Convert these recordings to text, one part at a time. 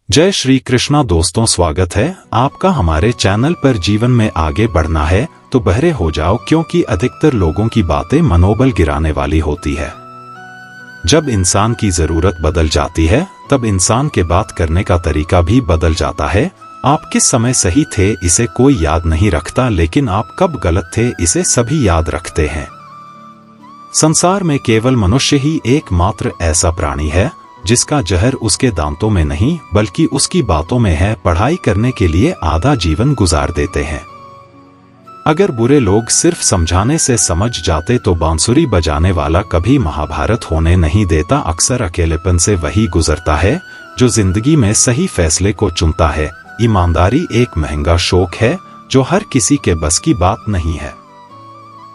जय श्री कृष्णा दोस्तों, स्वागत है आपका हमारे चैनल पर। जीवन में आगे बढ़ना है तो बहरे हो जाओ, क्योंकि अधिकतर लोगों की बातें मनोबल गिराने वाली होती है। जब इंसान की जरूरत बदल जाती है तब इंसान के बात करने का तरीका भी बदल जाता है। आप किस समय सही थे इसे कोई याद नहीं रखता, लेकिन आप कब गलत थे इसे सभी याद रखते हैं। संसार में केवल मनुष्य ही एकमात्र ऐसा प्राणी है जिसका जहर उसके दांतों में नहीं बल्कि उसकी बातों में है। पढ़ाई करने के लिए आधा जीवन गुजार देते हैं। अगर बुरे लोग सिर्फ समझाने से समझ जाते तो बांसुरी बजाने वाला कभी महाभारत होने नहीं देता। अक्सर अकेलेपन से वही गुजरता है जो जिंदगी में सही फैसले को चुनता है। ईमानदारी एक महंगा शौक है जो हर किसी के बस की बात नहीं है।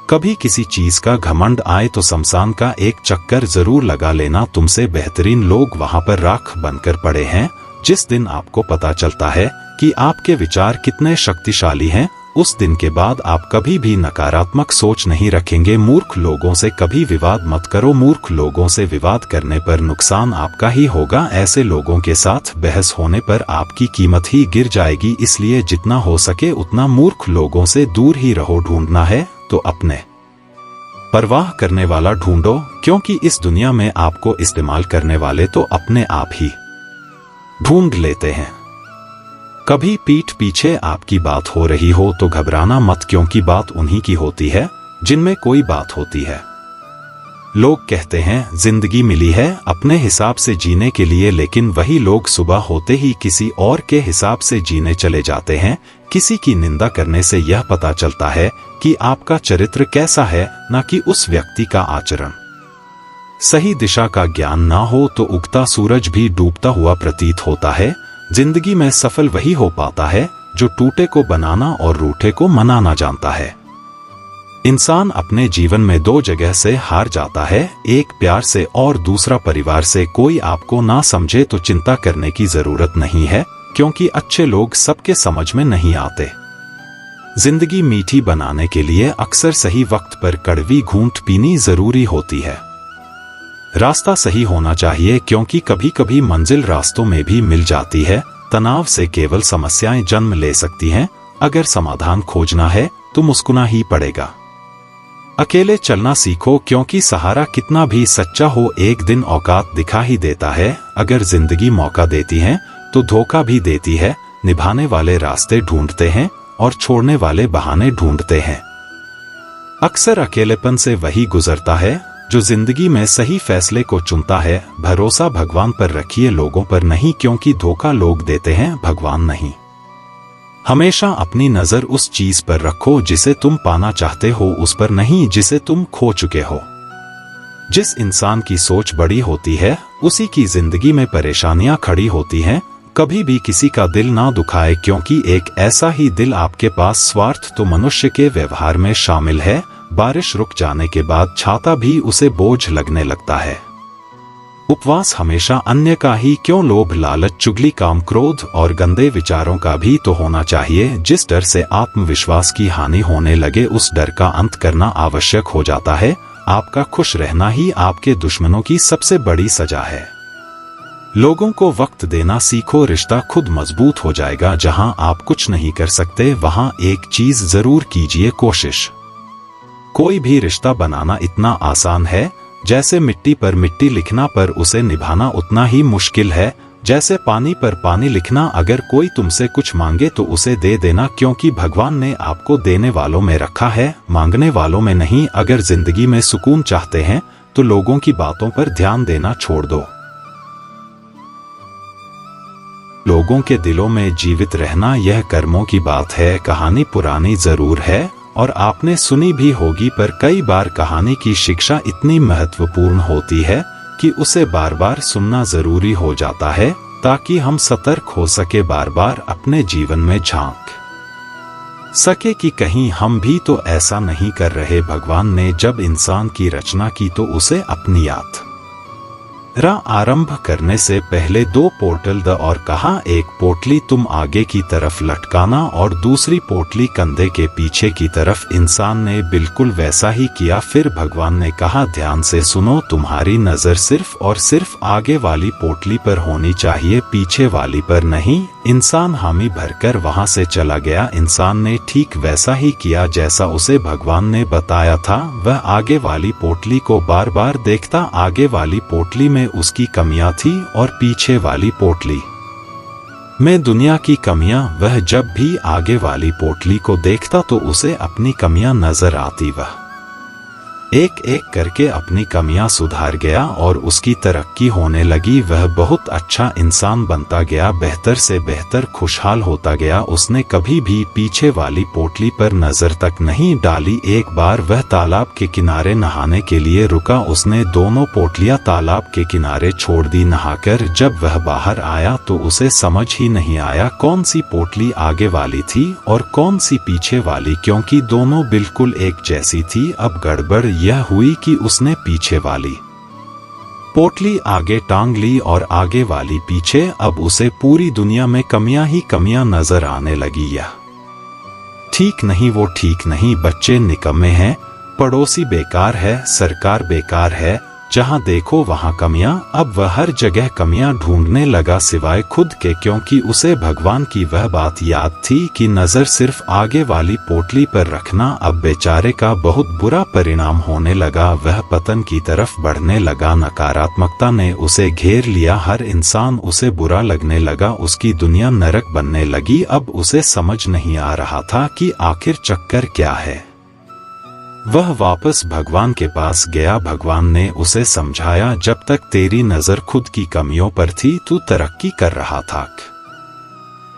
कभी किसी चीज का घमंड आए तो शमशान का एक चक्कर जरूर लगा लेना। तुमसे बेहतरीन लोग वहां पर राख बनकर पड़े हैं। जिस दिन आपको पता चलता है कि आपके विचार कितने शक्तिशाली हैं, उस दिन के बाद आप कभी भी नकारात्मक सोच नहीं रखेंगे। मूर्ख लोगों से कभी विवाद मत करो। मूर्ख लोगों से विवाद करने पर नुकसान आपका ही होगा। ऐसे लोगों के साथ बहस होने पर आपकी कीमत ही गिर जाएगी। इसलिए जितना हो सके उतना मूर्ख लोगों से दूर ही रहो। ढूंढना है तो अपने परवाह करने वाला ढूंढो, क्योंकि इस दुनिया में आपको इस्तेमाल करने वाले तो अपने आप ही ढूंढ लेते हैं। कभी पीठ पीछे आपकी बात हो रही हो तो घबराना मत, क्योंकि बात उन्हीं की होती है जिनमें कोई बात होती है। लोग कहते हैं जिंदगी मिली है अपने हिसाब से जीने के लिए, लेकिन वही लोग सुबह होते ही किसी और के हिसाब से जीने चले जाते हैं। किसी की निंदा करने से यह पता चलता है कि आपका चरित्र कैसा है, न कि उस व्यक्ति का आचरण। सही दिशा का ज्ञान ना हो तो उगता सूरज भी डूबता हुआ प्रतीत होता है। जिंदगी में सफल वही हो पाता है जो टूटे को बनाना और रूठे को मनाना जानता है। इंसान अपने जीवन में दो जगह से हार जाता है, एक प्यार से और दूसरा परिवार से। कोई आपको ना समझे तो चिंता करने की जरूरत नहीं है, क्योंकि अच्छे लोग सबके समझ में नहीं आते। जिंदगी मीठी बनाने के लिए अक्सर सही वक्त पर कड़वी घूंट पीनी जरूरी होती है। रास्ता सही होना चाहिए, क्योंकि कभी कभी मंजिल रास्तों में भी मिल जाती है। तनाव से केवल समस्याएं जन्म ले सकती हैं। अगर समाधान खोजना है तो मुस्कुरा ही पड़ेगा। अकेले चलना सीखो, क्योंकि सहारा कितना भी सच्चा हो एक दिन औकात दिखा ही देता है। अगर जिंदगी मौका देती है तो धोखा भी देती है। निभाने वाले रास्ते ढूंढते हैं और छोड़ने वाले बहाने ढूंढते हैं। अक्सर अकेलेपन से वही गुजरता है जो जिंदगी में सही फैसले को चुनता है। भरोसा भगवान पर रखिए, लोगों पर नहीं, क्योंकि धोखा लोग देते हैं, भगवान नहीं। हमेशा अपनी नजर उस चीज पर रखो जिसे तुम पाना चाहते हो, उस पर नहीं जिसे तुम खो चुके हो। जिस इंसान की सोच बड़ी होती है उसी की जिंदगी में परेशानियां खड़ी होती हैं। कभी भी किसी का दिल ना दुखाए, क्योंकि एक ऐसा ही दिल आपके पास स्वार्थ तो मनुष्य के व्यवहार में शामिल है। बारिश रुक जाने के बाद छाता भी उसे बोझ लगने लगता है। उपवास हमेशा अन्य का ही क्यों, लोभ लालच चुगली काम क्रोध और गंदे विचारों का भी तो होना चाहिए। जिस डर से आत्मविश्वास की हानि होने लगे उस डर का अंत करना आवश्यक हो जाता है। आपका खुश रहना ही आपके दुश्मनों की सबसे बड़ी सजा है। लोगों को वक्त देना सीखो, रिश्ता खुद मजबूत हो जाएगा। जहां आप कुछ नहीं कर सकते वहां एक चीज जरूर कीजिए, कोशिश। कोई भी रिश्ता बनाना इतना आसान है जैसे मिट्टी पर मिट्टी लिखना, पर उसे निभाना उतना ही मुश्किल है जैसे पानी पर पानी लिखना। अगर कोई तुमसे कुछ मांगे तो उसे दे देना, क्योंकि भगवान ने आपको देने वालों में रखा है, मांगने वालों में नहीं। अगर जिंदगी में सुकून चाहते हैं तो लोगों की बातों पर ध्यान देना छोड़ दो। लोगों के दिलों में जीवित रहना यह कर्मों की बात है। कहानी पुरानी जरूर है और आपने सुनी भी होगी, पर कई बार कहानी की शिक्षा इतनी महत्वपूर्ण होती है कि उसे बार बार सुनना जरूरी हो जाता है, ताकि हम सतर्क हो सके, बार बार अपने जीवन में झांक सके कि कहीं हम भी तो ऐसा नहीं कर रहे। भगवान ने जब इंसान की रचना की तो उसे अपनी याद आरंभ करने से पहले 2 पोटल द और कहा, एक पोटली तुम आगे की तरफ लटकाना और दूसरी पोटली कंधे के पीछे की तरफ। इंसान ने बिल्कुल वैसा ही किया। फिर भगवान ने कहा, ध्यान से सुनो, तुम्हारी नजर सिर्फ और सिर्फ आगे वाली पोटली पर होनी चाहिए, पीछे वाली पर नहीं। इंसान हामी भरकर वहां से चला गया। इंसान ने ठीक वैसा ही किया जैसा उसे भगवान ने बताया था। वह आगे वाली पोटली को बार बार देखता। आगे वाली पोटली में उसकी कमियां थी और पीछे वाली पोटली में दुनिया की कमियां। वह जब भी आगे वाली पोटली को देखता तो उसे अपनी कमियां नजर आती। वह एक एक करके अपनी कमियां सुधार गया और उसकी तरक्की होने लगी। वह बहुत अच्छा इंसान बनता गया, बेहतर से बेहतर खुशहाल होता गया। उसने कभी भी पीछे वाली पोटली पर नजर तक नहीं डाली। एक बार वह तालाब के किनारे नहाने के लिए रुका। उसने दोनों पोटलियां तालाब के किनारे छोड़ दी नहाकर। जब वह बाहर आया तो उसे समझ ही नहीं आया कौन सी पोटली आगे वाली थी और कौन सी पीछे वाली, क्योंकि दोनों बिल्कुल एक जैसी थी। अब गड़बड़ यह हुई कि उसने पीछे वाली पोटली आगे टांग ली और आगे वाली पीछे। अब उसे पूरी दुनिया में कमियां ही कमियां नजर आने लगी। यह ठीक नहीं, वो ठीक नहीं, बच्चे निकम्मे हैं, पड़ोसी बेकार है, सरकार बेकार है, जहां देखो वहां कमियां। अब वह हर जगह कमियां ढूंढने लगा सिवाय खुद के, क्योंकि उसे भगवान की वह बात याद थी कि नजर सिर्फ आगे वाली पोटली पर रखना। अब बेचारे का बहुत बुरा परिणाम होने लगा। वह पतन की तरफ बढ़ने लगा। नकारात्मकता ने उसे घेर लिया। हर इंसान उसे बुरा लगने लगा। उसकी दुनिया नरक बनने लगी। अब उसे समझ नहीं आ रहा था कि आखिर चक्कर क्या है। वह वापस भगवान के पास गया। भगवान ने उसे समझाया, जब तक तेरी नजर खुद की कमियों पर थी तू तरक्की कर रहा था,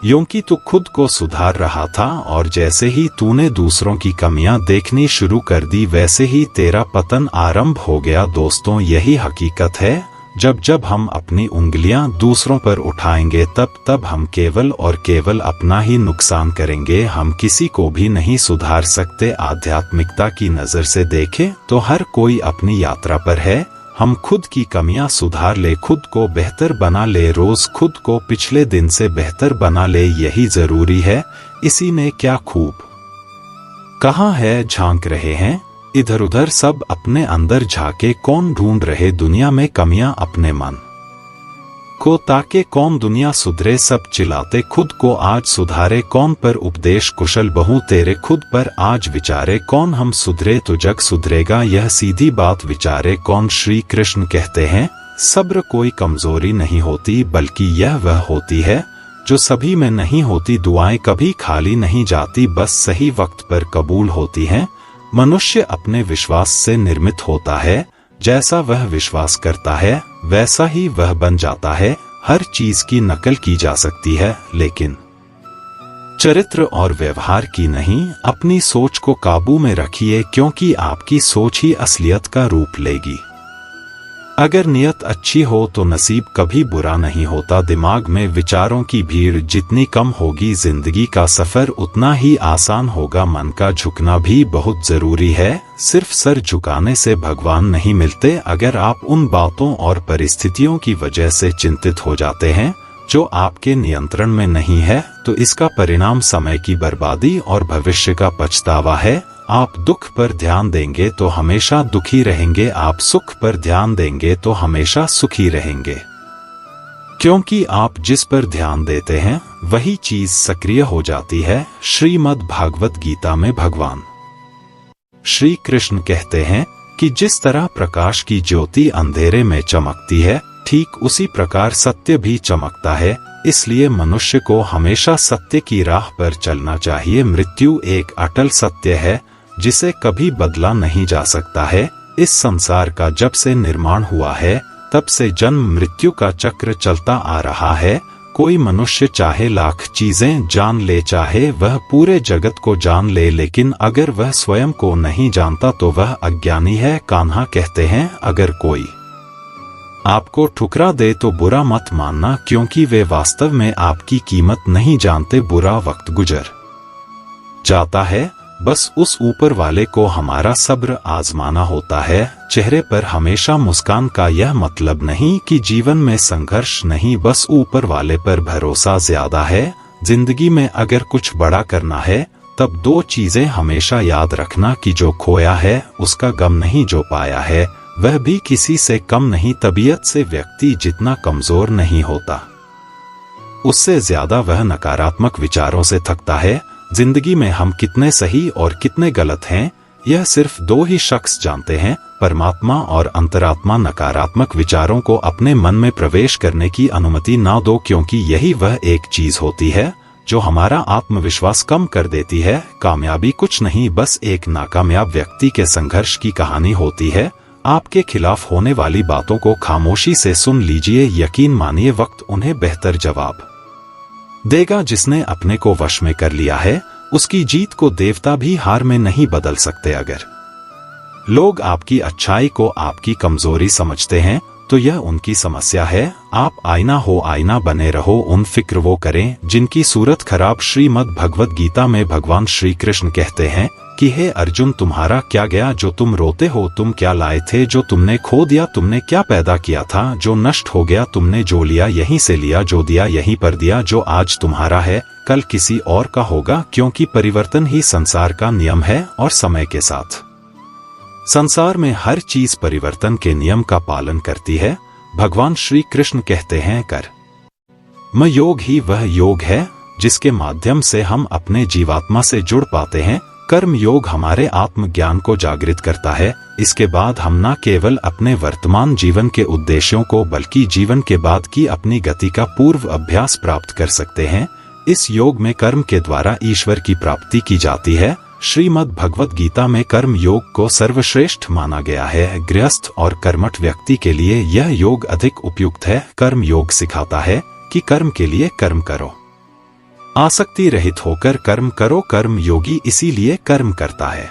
क्योंकि तू खुद को सुधार रहा था। और जैसे ही तूने दूसरों की कमियां देखनी शुरू कर दी वैसे ही तेरा पतन आरंभ हो गया। दोस्तों, यही हकीकत है। जब जब हम अपनी उंगलियां दूसरों पर उठाएंगे तब तब हम केवल और केवल अपना ही नुकसान करेंगे। हम किसी को भी नहीं सुधार सकते। आध्यात्मिकता की नजर से देखें तो हर कोई अपनी यात्रा पर है। हम खुद की कमियां सुधार ले, खुद को बेहतर बना ले, रोज खुद को पिछले दिन से बेहतर बना ले, यही जरूरी है। इसी ने क्या खूब कहा है, झांक रहे हैं इधर उधर सब अपने अंदर झाके, कौन ढूंढ रहे दुनिया में कमियां अपने मन को, ताके कौन दुनिया सुधरे। सब चिल्लाते खुद को आज सुधारे, कौन पर उपदेश कुशल बहू तेरे खुद पर आज विचारे। कौन हम सुधरे तो जग सुधरेगा, यह सीधी बात विचारे। कौन श्री कृष्ण कहते हैं, सब्र कोई कमजोरी नहीं होती बल्कि यह वह होती है जो सभी में नहीं होती। दुआएं कभी खाली नहीं जाती, बस सही वक्त पर कबूल होती हैं। मनुष्य अपने विश्वास से निर्मित होता है। जैसा वह विश्वास करता है वैसा ही वह बन जाता है। हर चीज की नकल की जा सकती है लेकिन चरित्र और व्यवहार की नहीं। अपनी सोच को काबू में रखिए, क्योंकि आपकी सोच ही असलियत का रूप लेगी। अगर नियत अच्छी हो तो नसीब कभी बुरा नहीं होता। दिमाग में विचारों की भीड़ जितनी कम होगी जिंदगी का सफर उतना ही आसान होगा। मन का झुकना भी बहुत जरूरी है। सिर्फ सर झुकाने से भगवान नहीं मिलते। अगर आप उन बातों और परिस्थितियों की वजह से चिंतित हो जाते हैं जो आपके नियंत्रण में नहीं है तो इसका परिणाम समय की बर्बादी और भविष्य का पछतावा है। आप दुख पर ध्यान देंगे तो हमेशा दुखी रहेंगे, आप सुख पर ध्यान देंगे तो हमेशा सुखी रहेंगे, क्योंकि आप जिस पर ध्यान देते हैं वही चीज सक्रिय हो जाती है। श्रीमद् भागवत गीता में भगवान श्री कृष्ण कहते हैं कि जिस तरह प्रकाश की ज्योति अंधेरे में चमकती है, ठीक उसी प्रकार सत्य भी चमकता है। इसलिए मनुष्य को हमेशा सत्य की राह पर चलना चाहिए। मृत्यु एक अटल सत्य है जिसे कभी बदला नहीं जा सकता है। इस संसार का जब से निर्माण हुआ है तब से जन्म मृत्यु का चक्र चलता आ रहा है। कोई मनुष्य चाहे लाख चीजें जान ले, चाहे वह पूरे जगत को जान ले, लेकिन अगर वह स्वयं को नहीं जानता तो वह अज्ञानी है। कान्हा कहते हैं, अगर कोई आपको ठुकरा दे तो बुरा मत मानना, क्योंकि वे वास्तव में आपकी कीमत नहीं जानते। बुरा वक्त गुजर जाता है, बस उस ऊपर वाले को हमारा सब्र आजमाना होता है। चेहरे पर हमेशा मुस्कान का यह मतलब नहीं कि जीवन में संघर्ष नहीं, बस ऊपर वाले पर भरोसा ज्यादा है। जिंदगी में अगर कुछ बड़ा करना है तब दो चीजें हमेशा याद रखना कि जो खोया है उसका गम नहीं, जो पाया है वह भी किसी से कम नहीं। तबीयत से व्यक्ति जितना कमजोर नहीं होता, उससे ज्यादा वह नकारात्मक विचारों से थकता है। जिंदगी में हम कितने सही और कितने गलत हैं, यह सिर्फ दो ही शख्स जानते हैं, परमात्मा और अंतरात्मा। नकारात्मक विचारों को अपने मन में प्रवेश करने की अनुमति ना दो, क्योंकि यही वह एक चीज होती है जो हमारा आत्मविश्वास कम कर देती है। कामयाबी कुछ नहीं, बस एक नाकामयाब व्यक्ति के संघर्ष की कहानी होती है। आपके खिलाफ होने वाली बातों को खामोशी से सुन लीजिए, यकीन मानिए वक्त उन्हें बेहतर जवाब देगा। जिसने अपने को वश में कर लिया है उसकी जीत को देवता भी हार में नहीं बदल सकते। अगर लोग आपकी अच्छाई को आपकी कमजोरी समझते हैं तो यह उनकी समस्या है। आप आईना हो, आईना बने रहो। उन फिक्र वो करें जिनकी सूरत खराब। श्रीमद् भगवद गीता में भगवान श्री कृष्ण कहते हैं कि हे अर्जुन, तुम्हारा क्या गया जो तुम रोते हो? तुम क्या लाए थे जो तुमने खो दिया? तुमने क्या पैदा किया था जो नष्ट हो गया? तुमने जो लिया यहीं से लिया, जो दिया यहीं पर दिया। जो आज तुम्हारा है कल किसी और का होगा, क्योंकि परिवर्तन ही संसार का नियम है। और समय के साथ संसार में हर चीज परिवर्तन के नियम का पालन करती है। भगवान श्री कृष्ण कहते हैं कर्म योग ही वह योग है जिसके माध्यम से हम अपने जीवात्मा से जुड़ पाते हैं। कर्म योग हमारे आत्मज्ञान को जागृत करता है। इसके बाद हम न केवल अपने वर्तमान जीवन के उद्देश्यों को बल्कि जीवन के बाद की अपनी गति का पूर्व अभ्यास प्राप्त कर सकते हैं। इस योग में कर्म के द्वारा ईश्वर की प्राप्ति की जाती है। श्रीमद् भगवद गीता में कर्म योग को सर्वश्रेष्ठ माना गया है। गृहस्थ और कर्मठ व्यक्ति के लिए यह योग अधिक उपयुक्त है। कर्म योग सिखाता है कि कर्म के लिए कर्म करो, आसक्ति रहित होकर कर्म करो। कर्म योगी इसीलिए कर्म करता है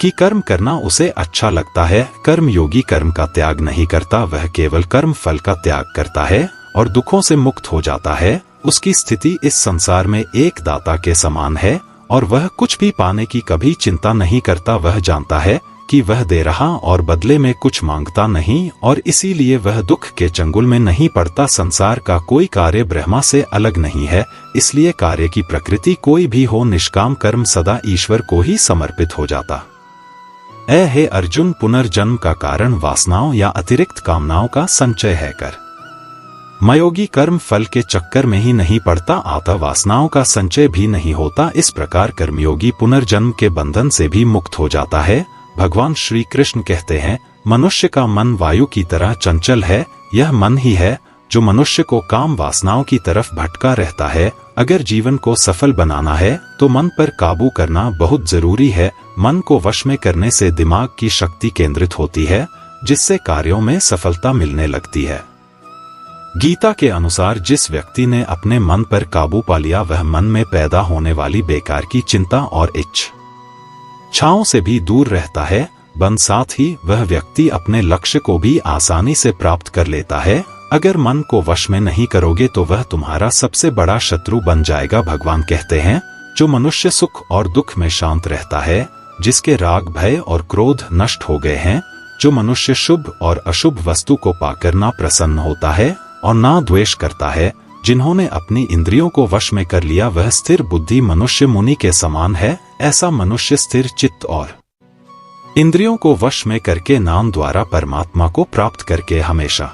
कि कर्म करना उसे अच्छा लगता है। कर्म योगी कर्म का त्याग नहीं करता, वह केवल कर्म फल का त्याग करता है और दुखों से मुक्त हो जाता है। उसकी स्थिति इस संसार में एक दाता के समान है और वह कुछ भी पाने की कभी चिंता नहीं करता। वह जानता है कि वह दे रहा और बदले में कुछ मांगता नहीं, और इसीलिए वह दुख के चंगुल में नहीं पड़ता। संसार का कोई कार्य ब्रह्मा से अलग नहीं है, इसलिए कार्य की प्रकृति कोई भी हो, निष्काम कर्म सदा ईश्वर को ही समर्पित हो जाता। हे अर्जुन, पुनर्जन्म का कारण वासनाओं या अतिरिक्त कामनाओं का संचय है। कर्मयोगी कर्म फल के चक्कर में ही नहीं पड़ता, आता वासनाओं का संचय भी नहीं होता। इस प्रकार कर्मयोगी पुनर्जन्म के बंधन से भी मुक्त हो जाता है। भगवान श्री कृष्ण कहते हैं, मनुष्य का मन वायु की तरह चंचल है। यह मन ही है जो मनुष्य को काम वासनाओं की तरफ भटका रहता है। अगर जीवन को सफल बनाना है तो मन पर काबू करना बहुत जरूरी है। मन को वश में करने से दिमाग की शक्ति केंद्रित होती है, जिससे कार्यों में सफलता मिलने लगती है। गीता के अनुसार जिस व्यक्ति ने अपने मन पर काबू पा लिया, वह मन में पैदा होने वाली बेकार की चिंता और इच्छाओं से भी दूर रहता है। साथ ही वह व्यक्ति अपने लक्ष्य को भी आसानी से प्राप्त कर लेता है। अगर मन को वश में नहीं करोगे तो वह तुम्हारा सबसे बड़ा शत्रु बन जाएगा। भगवान कहते हैं, जो मनुष्य सुख और दुख में शांत रहता है, जिसके राग भय और क्रोध नष्ट हो गए हैं, जो मनुष्य शुभ और अशुभ वस्तु को पाकर ना प्रसन्न होता है और ना द्वेष करता है, जिन्होंने अपनी इंद्रियों को वश में कर लिया, वह स्थिर बुद्धि मनुष्य मुनि के समान है। ऐसा मनुष्य स्थिर चित्त और इंद्रियों को वश में करके नाम द्वारा परमात्मा को प्राप्त करके हमेशा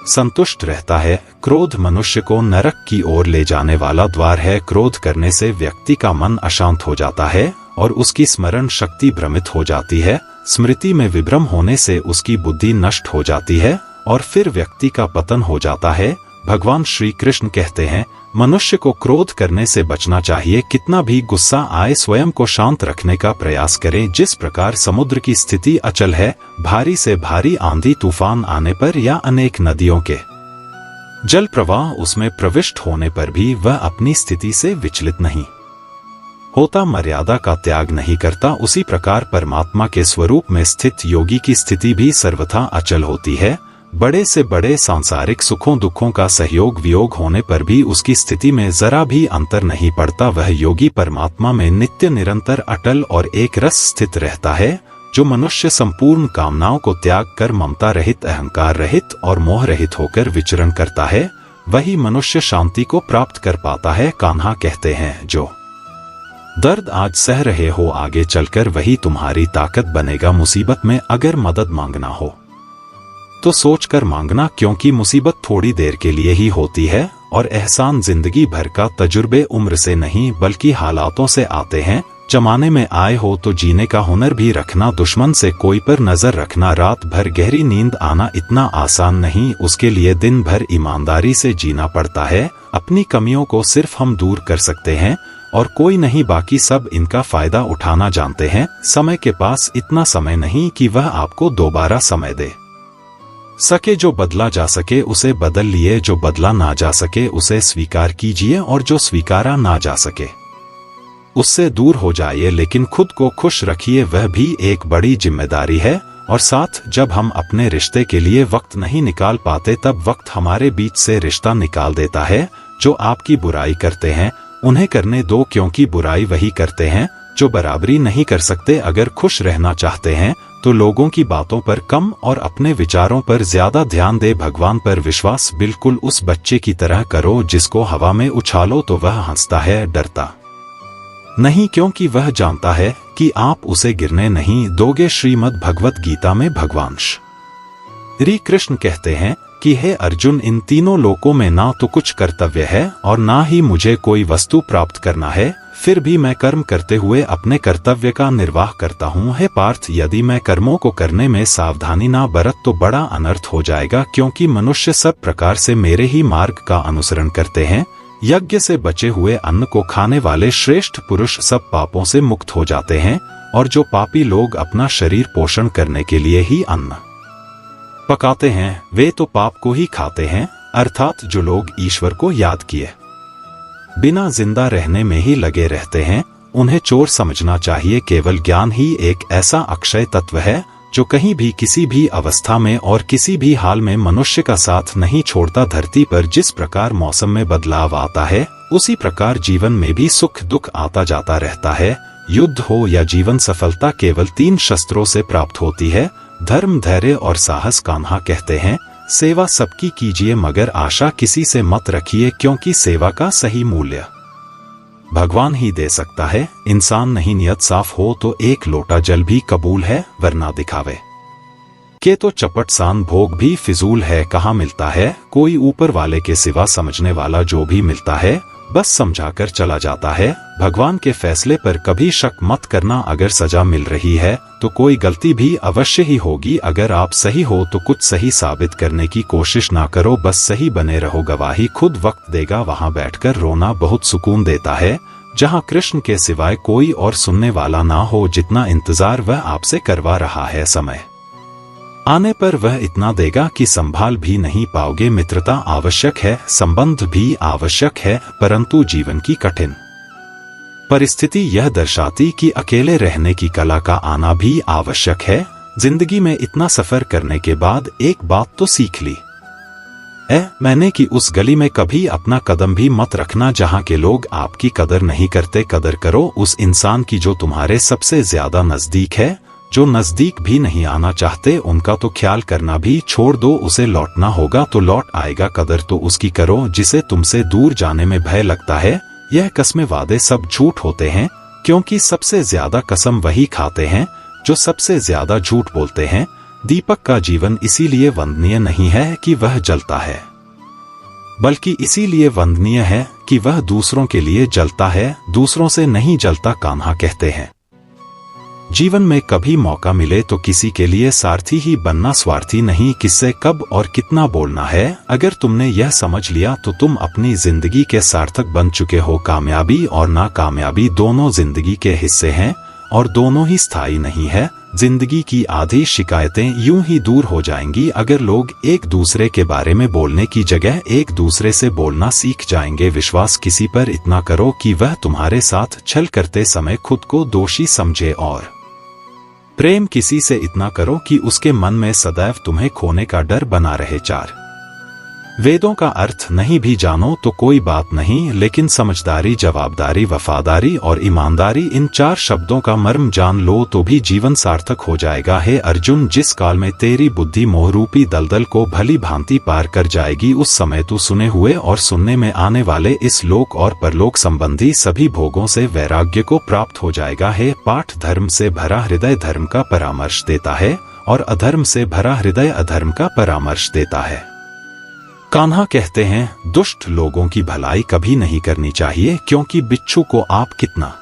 संतुष्ट रहता है। क्रोध मनुष्य को नरक की ओर ले जाने वाला द्वार है। क्रोध करने से व्यक्ति का मन अशांत हो जाता है और उसकी स्मरण शक्ति भ्रमित हो जाती है। स्मृति में विभ्रम होने से उसकी बुद्धि नष्ट हो जाती है और फिर व्यक्ति का पतन हो जाता है। भगवान श्री कृष्ण कहते हैं, मनुष्य को क्रोध करने से बचना चाहिए। कितना भी गुस्सा आए, स्वयं को शांत रखने का प्रयास करें। जिस प्रकार समुद्र की स्थिति अचल है, भारी से भारी आंधी तूफान आने पर या अनेक नदियों के जल प्रवाह उसमें प्रविष्ट होने पर भी वह अपनी स्थिति से विचलित नहीं होता, मर्यादा का त्याग नहीं करता, उसी प्रकार परमात्मा के स्वरूप में स्थित योगी की स्थिति भी सर्वथा अचल होती है। बड़े से बड़े सांसारिक सुखों दुखों का सहयोग वियोग होने पर भी उसकी स्थिति में जरा भी अंतर नहीं पड़ता। वह योगी परमात्मा में नित्य निरंतर अटल और एक रस स्थित रहता है। जो मनुष्य संपूर्ण कामनाओं को त्याग कर ममता रहित, अहंकार रहित और मोह रहित होकर विचरण करता है, वही मनुष्य शांति को प्राप्त कर पाता है। कान्हा कहते हैं, जो दर्द आज सह रहे हो आगे चलकर वही तुम्हारी ताकत बनेगा। मुसीबत में अगर मदद मांगना हो तो सोच कर मांगना, क्योंकि मुसीबत थोड़ी देर के लिए ही होती है और एहसान जिंदगी भर का। तजुर्बे उम्र से नहीं बल्कि हालातों से आते हैं। जमाने में आए हो तो जीने का हुनर भी रखना। दुश्मन से कोई पर नजर रखना। रात भर गहरी नींद आना इतना आसान नहीं, उसके लिए दिन भर ईमानदारी से जीना पड़ता है। अपनी कमियों को सिर्फ हम दूर कर सकते हैं और कोई नहीं, बाकी सब इनका फायदा उठाना जानते हैं। समय के पास इतना समय नहीं कि वह आपको दोबारा समय दे सके। जो बदला जा सके उसे बदल लिए, जो बदला ना जा सके उसे स्वीकार कीजिए और जो स्वीकारा ना जा सके उससे दूर हो जाइए। लेकिन खुद को खुश रखिए, वह भी एक बड़ी जिम्मेदारी है। और साथ जब हम अपने रिश्ते के लिए वक्त नहीं निकाल पाते तब वक्त हमारे बीच से रिश्ता निकाल देता है। जो आपकी बुराई करते हैं उन्हें करने दो, क्योंकि बुराई वही करते हैं जो बराबरी नहीं कर सकते। अगर खुश रहना चाहते हैं तो लोगों की बातों पर कम और अपने विचारों पर ज्यादा ध्यान दे। भगवान पर विश्वास बिल्कुल उस बच्चे की तरह करो जिसको हवा में उछालो तो वह हंसता है, डरता नहीं, क्योंकि वह जानता है कि आप उसे गिरने नहीं दोगे। श्रीमद् भगवत गीता में भगवान श्री कृष्ण कहते हैं कि हे अर्जुन, इन तीनों लोकों में ना तो कुछ कर्तव्य है और ना ही मुझे कोई वस्तु प्राप्त करना है, फिर भी मैं कर्म करते हुए अपने कर्तव्य का निर्वाह करता हूँ। हे पार्थ, यदि मैं कर्मों को करने में सावधानी ना बरत तो बड़ा अनर्थ हो जाएगा, क्योंकि मनुष्य सब प्रकार से मेरे ही मार्ग का अनुसरण करते हैं। यज्ञ से बचे हुए अन्न को खाने वाले श्रेष्ठ पुरुष सब पापों से मुक्त हो जाते हैं, और जो पापी लोग अपना शरीर पोषण करने के लिए ही अन्न पकाते हैं वे तो पाप को ही खाते हैं। अर्थात जो लोग ईश्वर को याद किए बिना जिंदा रहने में ही लगे रहते हैं, उन्हें चोर समझना चाहिए। केवल ज्ञान ही एक ऐसा अक्षय तत्व है जो कहीं भी किसी भी अवस्था में और किसी भी हाल में मनुष्य का साथ नहीं छोड़ता। धरती पर जिस प्रकार मौसम में बदलाव आता है उसी प्रकार जीवन में भी सुख दुख आता जाता रहता है। युद्ध हो या जीवन सफलता केवल 3 शस्त्रों से प्राप्त होती है, धर्म, धैर्य और साहस। कान्हा कहते हैं, सेवा सबकी कीजिए मगर आशा किसी से मत रखिए, क्योंकि सेवा का सही मूल्य भगवान ही दे सकता है। इंसान नहीं नियत साफ हो तो एक लोटा जल भी कबूल है, वरना दिखावे के तो चपट सान भोग भी फिजूल है। कहाँ मिलता है कोई ऊपर वाले के सिवा समझने वाला, जो भी मिलता है बस समझाकर चला जाता है। भगवान के फैसले पर कभी शक मत करना। अगर सजा मिल रही है तो कोई गलती भी अवश्य ही होगी। अगर आप सही हो तो कुछ सही साबित करने की कोशिश ना करो, बस सही बने रहो। गवाही खुद वक्त देगा। वहां बैठकर रोना बहुत सुकून देता है, जहां कृष्ण के सिवाय कोई और सुनने वाला ना हो। जितना इंतजार वह आपसे करवा रहा है, समय आने पर वह इतना देगा कि संभाल भी नहीं पाओगे। मित्रता आवश्यक है, संबंध भी आवश्यक है, परंतु जीवन की कठिन परिस्थिति यह दर्शाती कि अकेले रहने की कला का आना भी आवश्यक है। जिंदगी में इतना सफर करने के बाद एक बात तो सीख ली मैंने कि उस गली में कभी अपना कदम भी मत रखना जहां के लोग आपकी कदर नहीं करते। कदर करो उस इंसान की जो तुम्हारे सबसे ज्यादा नजदीक है। जो नजदीक भी नहीं आना चाहते उनका तो ख्याल करना भी छोड़ दो। उसे लौटना होगा तो लौट आएगा। कदर तो उसकी करो जिसे तुमसे दूर जाने में भय लगता है। यह कस्में वादे सब झूठ होते हैं, क्योंकि सबसे ज्यादा कसम वही खाते हैं जो सबसे ज्यादा झूठ बोलते हैं। दीपक का जीवन इसीलिए वंदनीय नहीं है कि वह जलता है, बल्कि इसीलिए वंदनीय है कि वह दूसरों के लिए जलता है, दूसरों से नहीं जलता। कान्हा कहते हैं, जीवन में कभी मौका मिले तो किसी के लिए सारथी ही बनना, स्वार्थी नहीं। किससे कब और कितना बोलना है, अगर तुमने यह समझ लिया तो तुम अपनी जिंदगी के सार्थक बन चुके हो। कामयाबी और नाकामयाबी दोनों जिंदगी के हिस्से हैं और दोनों ही स्थायी नहीं है। जिंदगी की आधी शिकायतें यूं ही दूर हो जाएंगी अगर लोग एक दूसरे के बारे में बोलने की जगह एक दूसरे से बोलना सीख जाएंगे। विश्वास किसी पर इतना करो कि वह तुम्हारे साथ छल करते समय खुद को दोषी समझे और प्रेम किसी से इतना करो कि उसके मन में सदैव तुम्हें खोने का डर बना रहे। 4 वेदों का अर्थ नहीं भी जानो तो कोई बात नहीं, लेकिन समझदारी, जवाबदारी, वफादारी और ईमानदारी, इन 4 शब्दों का मर्म जान लो तो भी जीवन सार्थक हो जाएगा। हे अर्जुन, जिस काल में तेरी बुद्धि मोहरूपी दलदल को भली भांति पार कर जाएगी, उस समय तू सुने हुए और सुनने में आने वाले इस लोक और परलोक संबंधी सभी भोगों से वैराग्य को प्राप्त हो जाएगा। हे पाठ, धर्म से भरा हृदय धर्म का परामर्श देता है और अधर्म से भरा हृदय अधर्म का परामर्श देता है। कान्हा कहते हैं, दुष्ट लोगों की भलाई कभी नहीं करनी चाहिए, क्योंकि बिच्छू को आप कितना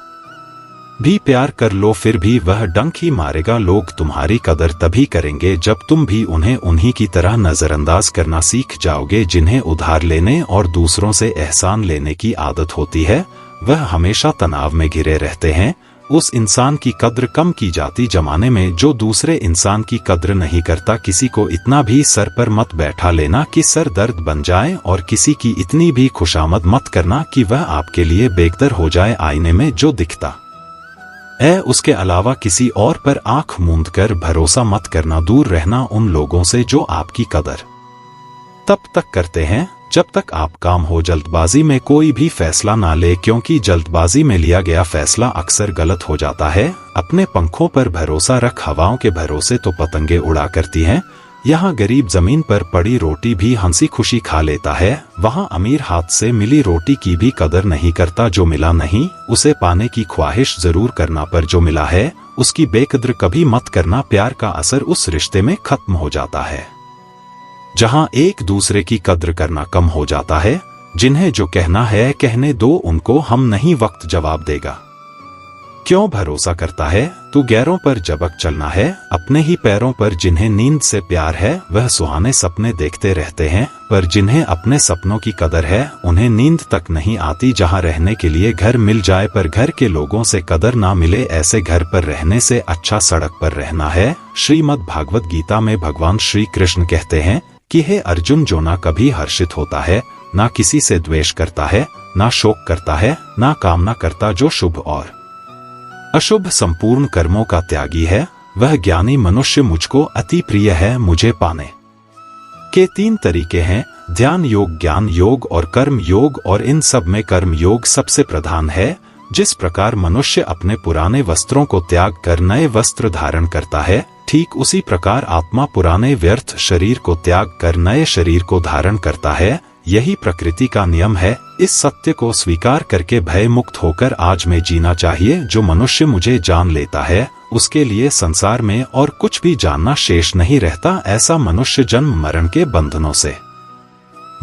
भी प्यार कर लो फिर भी वह डंक ही मारेगा। लोग तुम्हारी कदर तभी करेंगे जब तुम भी उन्हें उन्हीं की तरह नजरअंदाज करना सीख जाओगे। जिन्हें उधार लेने और दूसरों से एहसान लेने की आदत होती है, वह हमेशा तनाव में घिरे रहते हैं। उस इंसान की कद्र कम की जाती जमाने में जो दूसरे इंसान की कद्र नहीं करता। किसी को इतना भी सर पर मत बैठा लेना कि सर दर्द बन जाए, और किसी की इतनी भी खुशामद मत करना कि वह आपके लिए बेकदर हो जाए। आईने में जो दिखता है उसके अलावा किसी और पर आंख मूंद कर भरोसा मत करना। दूर रहना उन लोगों से जो आपकी कदर तब तक करते हैं जब तक आप काम हो। जल्दबाजी में कोई भी फैसला ना ले, क्योंकि जल्दबाजी में लिया गया फैसला अक्सर गलत हो जाता है। अपने पंखों पर भरोसा रख, हवाओं के भरोसे तो पतंगे उड़ा करती हैं। यहाँ गरीब जमीन पर पड़ी रोटी भी हंसी खुशी खा लेता है, वहाँ अमीर हाथ से मिली रोटी की भी कदर नहीं करता। जो मिला नहीं उसे पाने की ख्वाहिश जरूर करना, पर जो मिला है उसकी बेकदर कभी मत करना। प्यार का असर उस रिश्ते में खत्म हो जाता है जहां एक दूसरे की कद्र करना कम हो जाता है। जिन्हें जो कहना है कहने दो उनको, हम नहीं वक्त जवाब देगा। क्यों भरोसा करता है तू गैरों पर, जबक चलना है अपने ही पैरों पर। जिन्हें नींद से प्यार है वह सुहाने सपने देखते रहते हैं, पर जिन्हें अपने सपनों की कदर है उन्हें नींद तक नहीं आती। जहां रहने के लिए घर मिल जाए पर घर के लोगों से कदर ना मिले, ऐसे घर पर रहने से अच्छा सड़क पर रहना है। श्रीमद् भागवत गीता में भगवान श्री कृष्ण कहते हैं कि हे अर्जुन, जो ना कभी हर्षित होता है, ना किसी से द्वेष करता है, ना शोक करता है, ना कामना करता, जो शुभ और अशुभ संपूर्ण कर्मों का त्यागी है, वह ज्ञानी मनुष्य मुझको अति प्रिय है। मुझे पाने के 3 तरीके हैं, ध्यान योग, ज्ञान योग और कर्म योग, और इन सब में कर्म योग सबसे प्रधान है। जिस प्रकार मनुष्य अपने पुराने वस्त्रों को त्याग कर नए वस्त्र धारण करता है, ठीक उसी प्रकार आत्मा पुराने व्यर्थ शरीर को त्याग कर नए शरीर को धारण करता है। यही प्रकृति का नियम है। इस सत्य को स्वीकार करके भय मुक्त होकर आज में जीना चाहिए। जो मनुष्य मुझे जान लेता है उसके लिए संसार में और कुछ भी जानना शेष नहीं रहता। ऐसा मनुष्य जन्म मरण के बंधनों से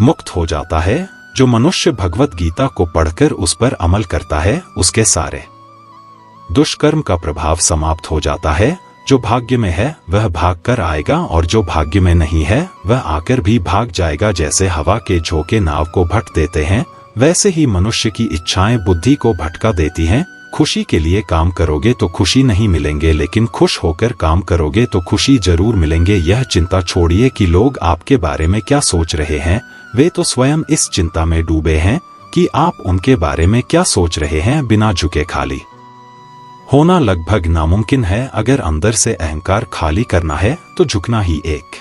मुक्त हो जाता है। जो मनुष्य भगवत गीता को पढ़कर उस पर अमल करता है, उसके सारे दुष्कर्म का प्रभाव समाप्त हो जाता है। जो भाग्य में है वह भाग कर आएगा, और जो भाग्य में नहीं है वह आकर भी भाग जाएगा। जैसे हवा के झोंके नाव को भटक देते हैं, वैसे ही मनुष्य की इच्छाएं बुद्धि को भटका देती हैं। खुशी के लिए काम करोगे तो खुशी नहीं मिलेंगे, लेकिन खुश होकर काम करोगे तो खुशी जरूर मिलेंगे। यह चिंता छोड़िए कि लोग आपके बारे में क्या सोच रहे हैं, वे तो स्वयं इस चिंता में डूबे हैं कि आप उनके बारे में क्या सोच रहे हैं। बिना झुके खाली होना लगभग नामुमकिन है। अगर अंदर से अहंकार खाली करना है तो झुकना ही एक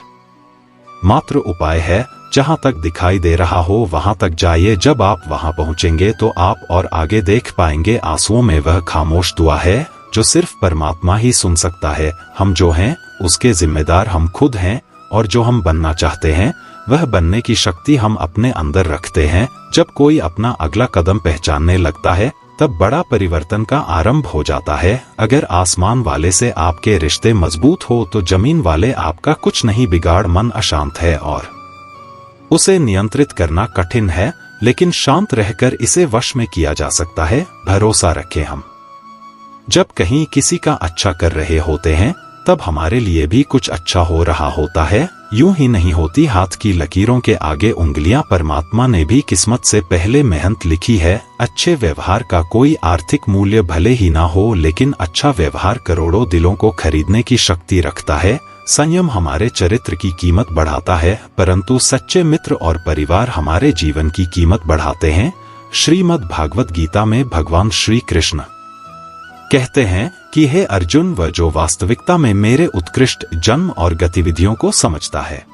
मात्र उपाय है। जहां तक दिखाई दे रहा हो वहां तक जाइए। जब आप वहां पहुंचेंगे तो आप और आगे देख पाएंगे। आंसुओं में वह खामोश दुआ है जो सिर्फ परमात्मा ही सुन सकता है। हम जो हैं उसके जिम्मेदार हम खुद हैं, और जो हम बनना चाहते हैं वह बनने की शक्ति हम अपने अंदर रखते हैं। जब कोई अपना अगला कदम पहचानने लगता है तब बड़ा परिवर्तन का आरंभ हो जाता है। अगर आसमान वाले से आपके रिश्ते मजबूत हो तो जमीन वाले आपका कुछ नहीं बिगाड़। मन अशांत है और उसे नियंत्रित करना कठिन है, लेकिन शांत रहकर इसे वश में किया जा सकता है। भरोसा रखें हम जब कहीं किसी का अच्छा कर रहे होते हैं तब हमारे लिए भी कुछ अच्छा हो रहा होता है। यूं ही नहीं होती हाथ की लकीरों के आगे उंगलियां। परमात्मा ने भी किस्मत से पहले मेहनत लिखी है। अच्छे व्यवहार का कोई आर्थिक मूल्य भले ही ना हो, लेकिन अच्छा व्यवहार करोड़ों दिलों को खरीदने की शक्ति रखता है। संयम हमारे चरित्र की कीमत बढ़ाता है, परंतु सच्चे मित्र और परिवार हमारे जीवन की कीमत बढ़ाते हैं। श्रीमद् भागवत गीता में भगवान श्री कृष्ण कहते हैं कि हे अर्जुन, वह जो वास्तविकता में मेरे उत्कृष्ट जन्म और गतिविधियों को समझता है,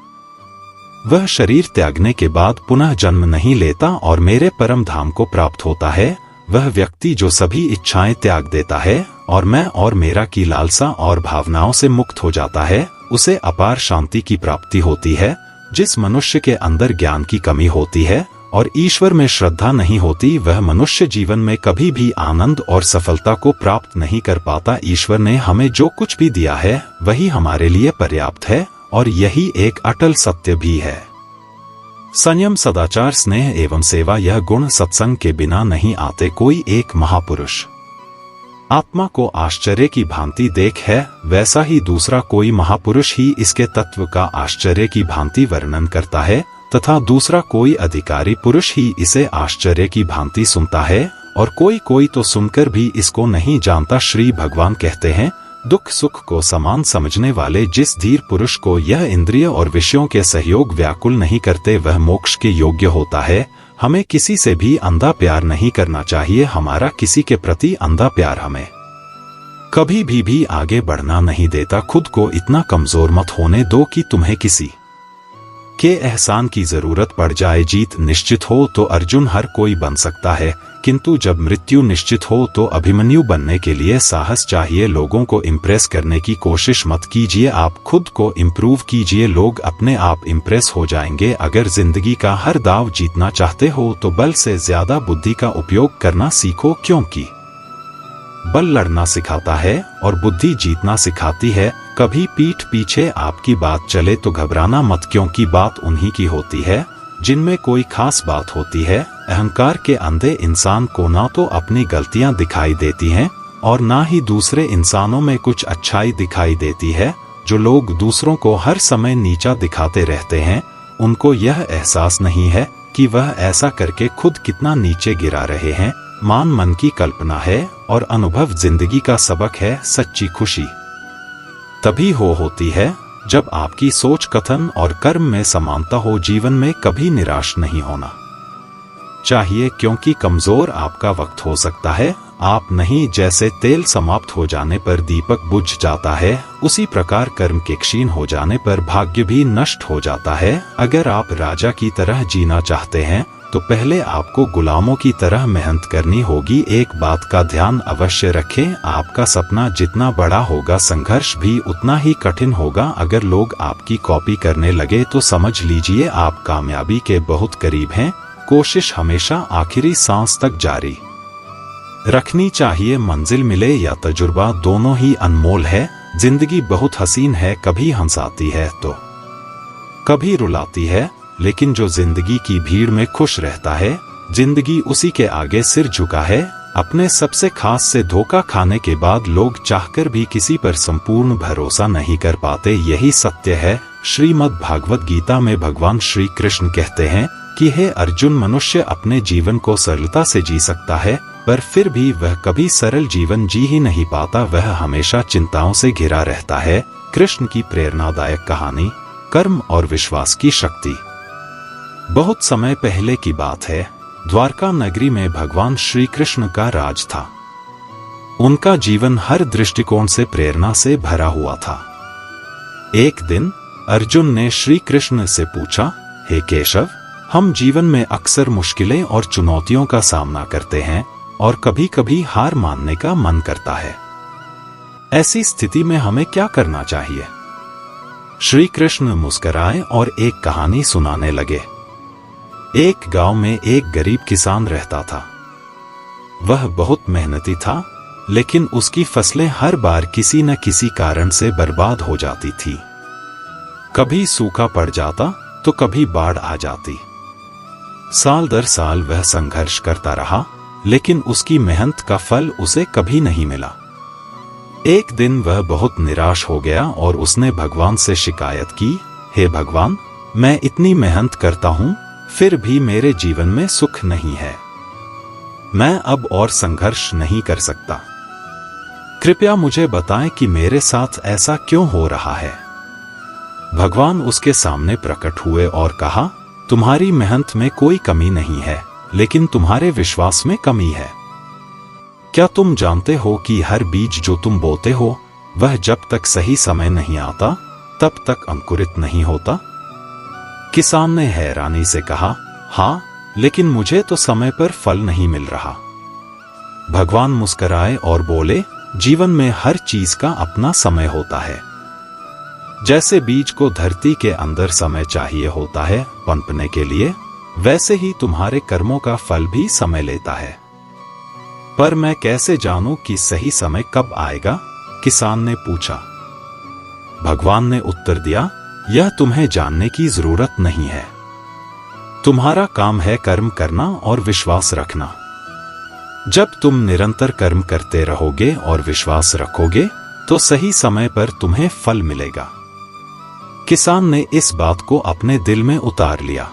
वह शरीर त्यागने के बाद पुनः जन्म नहीं लेता और मेरे परम धाम को प्राप्त होता है। वह व्यक्ति जो सभी इच्छाएं त्याग देता है और मैं और मेरा की लालसा और भावनाओं से मुक्त हो जाता है, उसे अपार शांति की प्राप्ति होती है। जिस मनुष्य के अंदर ज्ञान की कमी होती है और ईश्वर में श्रद्धा नहीं होती, वह मनुष्य जीवन में कभी भी आनंद और सफलता को प्राप्त नहीं कर पाता। ईश्वर ने हमें जो कुछ भी दिया है वही हमारे लिए पर्याप्त है और यही एक अटल सत्य भी है। संयम, सदाचार, स्नेह एवं सेवा, यह गुण सत्संग के बिना नहीं आते। कोई एक महापुरुष आत्मा को आश्चर्य की भांति देख है, वैसा ही दूसरा कोई महापुरुष ही इसके तत्व का आश्चर्य की भांति वर्णन करता है तथा दूसरा कोई अधिकारी पुरुष ही इसे आश्चर्य की भांति सुनता है और कोई तो सुनकर भी इसको नहीं जानता। श्री भगवान कहते हैं, दुख सुख को समान समझने वाले जिस धीर पुरुष को यह इंद्रिय और विषयों के सहयोग व्याकुल नहीं करते, वह मोक्ष के योग्य होता है। हमें किसी से भी अंधा प्यार नहीं करना चाहिए। हमारा किसी के प्रति अंधा प्यार हमें कभी भी आगे बढ़ना नहीं देता। खुद को इतना कमजोर मत होने दो कि तुम्हें किसी के एहसान की जरूरत पड़ जाए। जीत निश्चित हो तो अर्जुन हर कोई बन सकता है, किंतु जब मृत्यु निश्चित हो तो अभिमन्यु बनने के लिए साहस चाहिए। लोगों को इम्प्रेस करने की कोशिश मत कीजिए, आप खुद को इम्प्रूव कीजिए, लोग अपने आप इम्प्रेस हो जाएंगे। अगर जिंदगी का हर दाव जीतना चाहते हो तो बल से ज्यादा बुद्धि का उपयोग करना सीखो, क्योंकि बल लड़ना सिखाता है और बुद्धि जीतना सिखाती है। कभी पीठ पीछे आपकी बात चले तो घबराना मत, क्योंकि बात उन्हीं की होती है जिनमें कोई खास बात होती है। अहंकार के अंधे इंसान को ना तो अपनी गलतियां दिखाई देती हैं और ना ही दूसरे इंसानों में कुछ अच्छाई दिखाई देती है। जो लोग दूसरों को हर समय नीचा दिखाते रहते हैं, उनको यह एहसास नहीं है कि वह ऐसा करके खुद कितना नीचे गिरा रहे हैं। मान मन की कल्पना है और अनुभव जिंदगी का सबक है। सच्ची खुशी तभी होती है जब आपकी सोच, कथन और कर्म में समानता हो। जीवन में कभी निराश नहीं होना चाहिए, क्योंकि कमजोर आपका वक्त हो सकता है, आप नहीं। जैसे तेल समाप्त हो जाने पर दीपक बुझ जाता है, उसी प्रकार कर्म के क्षीण हो जाने पर भाग्य भी नष्ट हो जाता है। अगर आप राजा की तरह जीना चाहते हैं तो पहले आपको गुलामों की तरह मेहनत करनी होगी। एक बात का ध्यान अवश्य रखें, आपका सपना जितना बड़ा होगा, संघर्ष भी उतना ही कठिन होगा। अगर लोग आपकी कॉपी करने लगे तो समझ लीजिए आप कामयाबी के बहुत करीब हैं। कोशिश हमेशा आखिरी सांस तक जारी रखनी चाहिए। मंजिल मिले या तजुर्बा, दोनों ही अनमोल है। जिंदगी बहुत हसीन है, कभी हंसाती है तो कभी रुलाती है, लेकिन जो जिंदगी की भीड़ में खुश रहता है, जिंदगी उसी के आगे सिर झुका है। अपने सबसे खास से धोखा खाने के बाद लोग चाहकर भी किसी पर संपूर्ण भरोसा नहीं कर पाते, यही सत्य है। श्रीमद् भागवत गीता में भगवान श्री कृष्ण कहते हैं कि हे अर्जुन, मनुष्य अपने जीवन को सरलता से जी सकता है, पर फिर भी वह कभी सरल जीवन जी ही नहीं पाता, वह हमेशा चिंताओं से घिरा रहता है। कृष्ण की प्रेरणादायक कहानी, कर्म और विश्वास की शक्ति। बहुत समय पहले की बात है, द्वारका नगरी में भगवान श्री कृष्ण का राज था। उनका जीवन हर दृष्टिकोण से प्रेरणा से भरा हुआ था। एक दिन अर्जुन ने श्री कृष्ण से पूछा, हे केशव, हम जीवन में अक्सर मुश्किलें और चुनौतियों का सामना करते हैं और कभी कभी हार मानने का मन करता है। ऐसी स्थिति में हमें क्या करना चाहिए? श्री कृष्ण मुस्कुराए और एक कहानी सुनाने लगे। एक गांव में एक गरीब किसान रहता था। वह बहुत मेहनती था, लेकिन उसकी फसलें हर बार किसी न किसी कारण से बर्बाद हो जाती थी। कभी सूखा पड़ जाता तो कभी बाढ़ आ जाती। साल दर साल वह संघर्ष करता रहा, लेकिन उसकी मेहनत का फल उसे कभी नहीं मिला। एक दिन वह बहुत निराश हो गया और उसने भगवान से शिकायत की, हे भगवान, मैं इतनी मेहनत करता हूं, फिर भी मेरे जीवन में सुख नहीं है। मैं अब और संघर्ष नहीं कर सकता। कृपया मुझे बताएं कि मेरे साथ ऐसा क्यों हो रहा है। भगवान उसके सामने प्रकट हुए और कहा, तुम्हारी मेहनत में कोई कमी नहीं है, लेकिन तुम्हारे विश्वास में कमी है। क्या तुम जानते हो कि हर बीज जो तुम बोते हो वह जब तक सही समय नहीं आता तब तक अंकुरित नहीं होता? किसान ने हैरानी से कहा, हाँ, लेकिन मुझे तो समय पर फल नहीं मिल रहा। भगवान मुस्कुराए और बोले, जीवन में हर चीज का अपना समय होता है। जैसे बीज को धरती के अंदर समय चाहिए होता है पनपने के लिए, वैसे ही तुम्हारे कर्मों का फल भी समय लेता है। पर मैं कैसे जानूं कि सही समय कब आएगा? किसान ने पूछा। भगवान ने उत्तर दिया, यह तुम्हें जानने की जरूरत नहीं है। तुम्हारा काम है कर्म करना और विश्वास रखना। जब तुम निरंतर कर्म करते रहोगे और विश्वास रखोगे तो सही समय पर तुम्हें फल मिलेगा। किसान ने इस बात को अपने दिल में उतार लिया।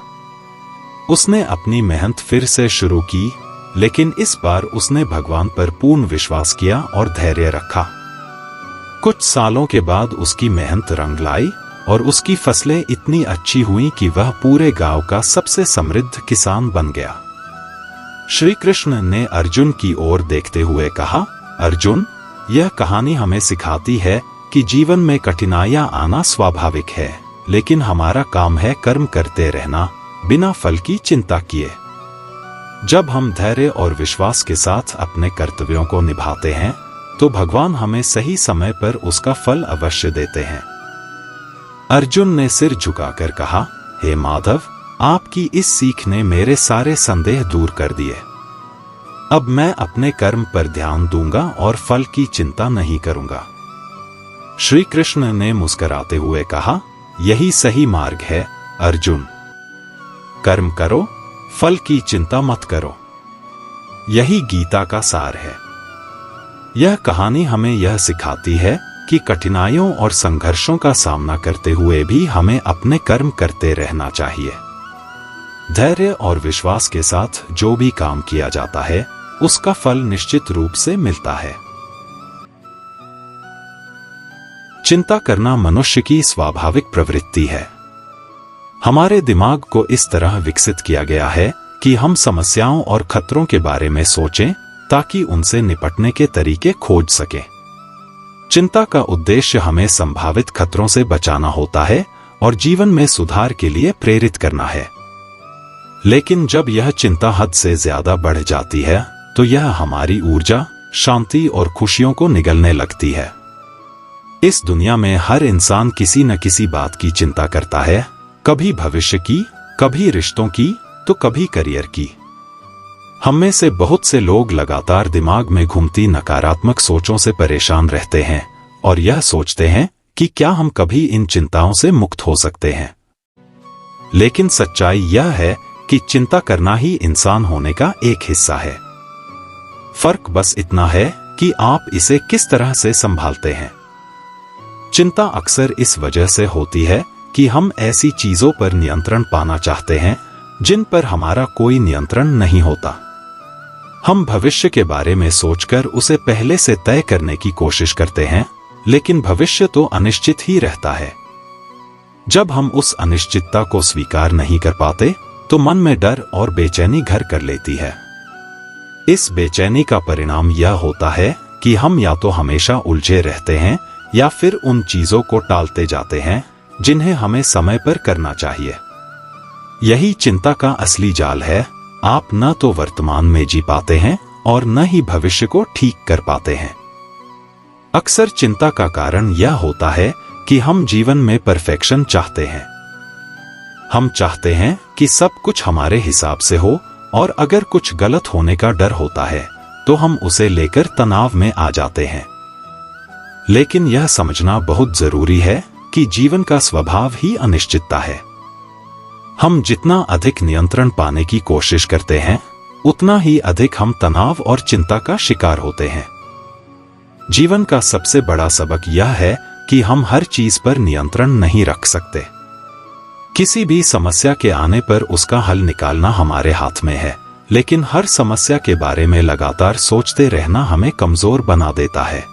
उसने अपनी मेहनत फिर से शुरू की, लेकिन इस बार उसने भगवान पर पूर्ण विश्वास किया और धैर्य रखा। कुछ सालों के बाद उसकी मेहनत रंग लाई और उसकी फसलें इतनी अच्छी हुईं कि वह पूरे गांव का सबसे समृद्ध किसान बन गया। श्री कृष्ण ने अर्जुन की ओर देखते हुए कहा, अर्जुन, यह कहानी हमें सिखाती है कि जीवन में कठिनाइयां आना स्वाभाविक है, लेकिन हमारा काम है कर्म करते रहना बिना फल की चिंता किए। जब हम धैर्य और विश्वास के साथ अपने कर्तव्यों को निभाते हैं तो भगवान हमें सही समय पर उसका फल अवश्य देते हैं। अर्जुन ने सिर झुकाकर कहा, हे माधव, आपकी इस सीख ने मेरे सारे संदेह दूर कर दिए। अब मैं अपने कर्म पर ध्यान दूंगा और फल की चिंता नहीं करूंगा। श्री कृष्ण ने मुस्कुराते हुए कहा, यही सही मार्ग है अर्जुन। कर्म करो, फल की चिंता मत करो। यही गीता का सार है। यह कहानी हमें यह सिखाती है कि कठिनाइयों और संघर्षों का सामना करते हुए भी हमें अपने कर्म करते रहना चाहिए। धैर्य और विश्वास के साथ जो भी काम किया जाता है उसका फल निश्चित रूप से मिलता है। चिंता करना मनुष्य की स्वाभाविक प्रवृत्ति है। हमारे दिमाग को इस तरह विकसित किया गया है कि हम समस्याओं और खतरों के बारे में सोचें ताकि उनसे निपटने के तरीके खोज सकें। चिंता का उद्देश्य हमें संभावित खतरों से बचाना होता है और जीवन में सुधार के लिए प्रेरित करना है। लेकिन जब यह चिंता हद से ज्यादा बढ़ जाती है तो यह हमारी ऊर्जा, शांति और खुशियों को निगलने लगती है। इस दुनिया में हर इंसान किसी न किसी बात की चिंता करता है, कभी भविष्य की, कभी रिश्तों की, तो कभी करियर की। हम में से बहुत से लोग लगातार दिमाग में घूमती नकारात्मक सोचों से परेशान रहते हैं और यह सोचते हैं कि क्या हम कभी इन चिंताओं से मुक्त हो सकते हैं। लेकिन सच्चाई यह है कि चिंता करना ही इंसान होने का एक हिस्सा है। फर्क बस इतना है कि आप इसे किस तरह से संभालते हैं। चिंता अक्सर इस वजह से होती है कि हम ऐसी चीजों पर नियंत्रण पाना चाहते हैं जिन पर हमारा कोई नियंत्रण नहीं होता। हम भविष्य के बारे में सोचकर उसे पहले से तय करने की कोशिश करते हैं, लेकिन भविष्य तो अनिश्चित ही रहता है। जब हम उस अनिश्चितता को स्वीकार नहीं कर पाते तो मन में डर और बेचैनी घर कर लेती है। इस बेचैनी का परिणाम यह होता है कि हम या तो हमेशा उलझे रहते हैं या फिर उन चीजों को टालते जाते हैं जिन्हें हमें समय पर करना चाहिए। यही चिंता का असली जाल है। आप न तो वर्तमान में जी पाते हैं और न ही भविष्य को ठीक कर पाते हैं। अक्सर चिंता का कारण यह होता है कि हम जीवन में परफेक्शन चाहते हैं। हम चाहते हैं कि सब कुछ हमारे हिसाब से हो और अगर कुछ गलत होने का डर होता है तो हम उसे लेकर तनाव में आ जाते हैं। लेकिन यह समझना बहुत जरूरी है कि जीवन का स्वभाव ही अनिश्चितता है। हम जितना अधिक नियंत्रण पाने की कोशिश करते हैं उतना ही अधिक हम तनाव और चिंता का शिकार होते हैं। जीवन का सबसे बड़ा सबक यह है कि हम हर चीज पर नियंत्रण नहीं रख सकते। किसी भी समस्या के आने पर उसका हल निकालना हमारे हाथ में है, लेकिन हर समस्या के बारे में लगातार सोचते रहना हमें कमजोर बना देता है।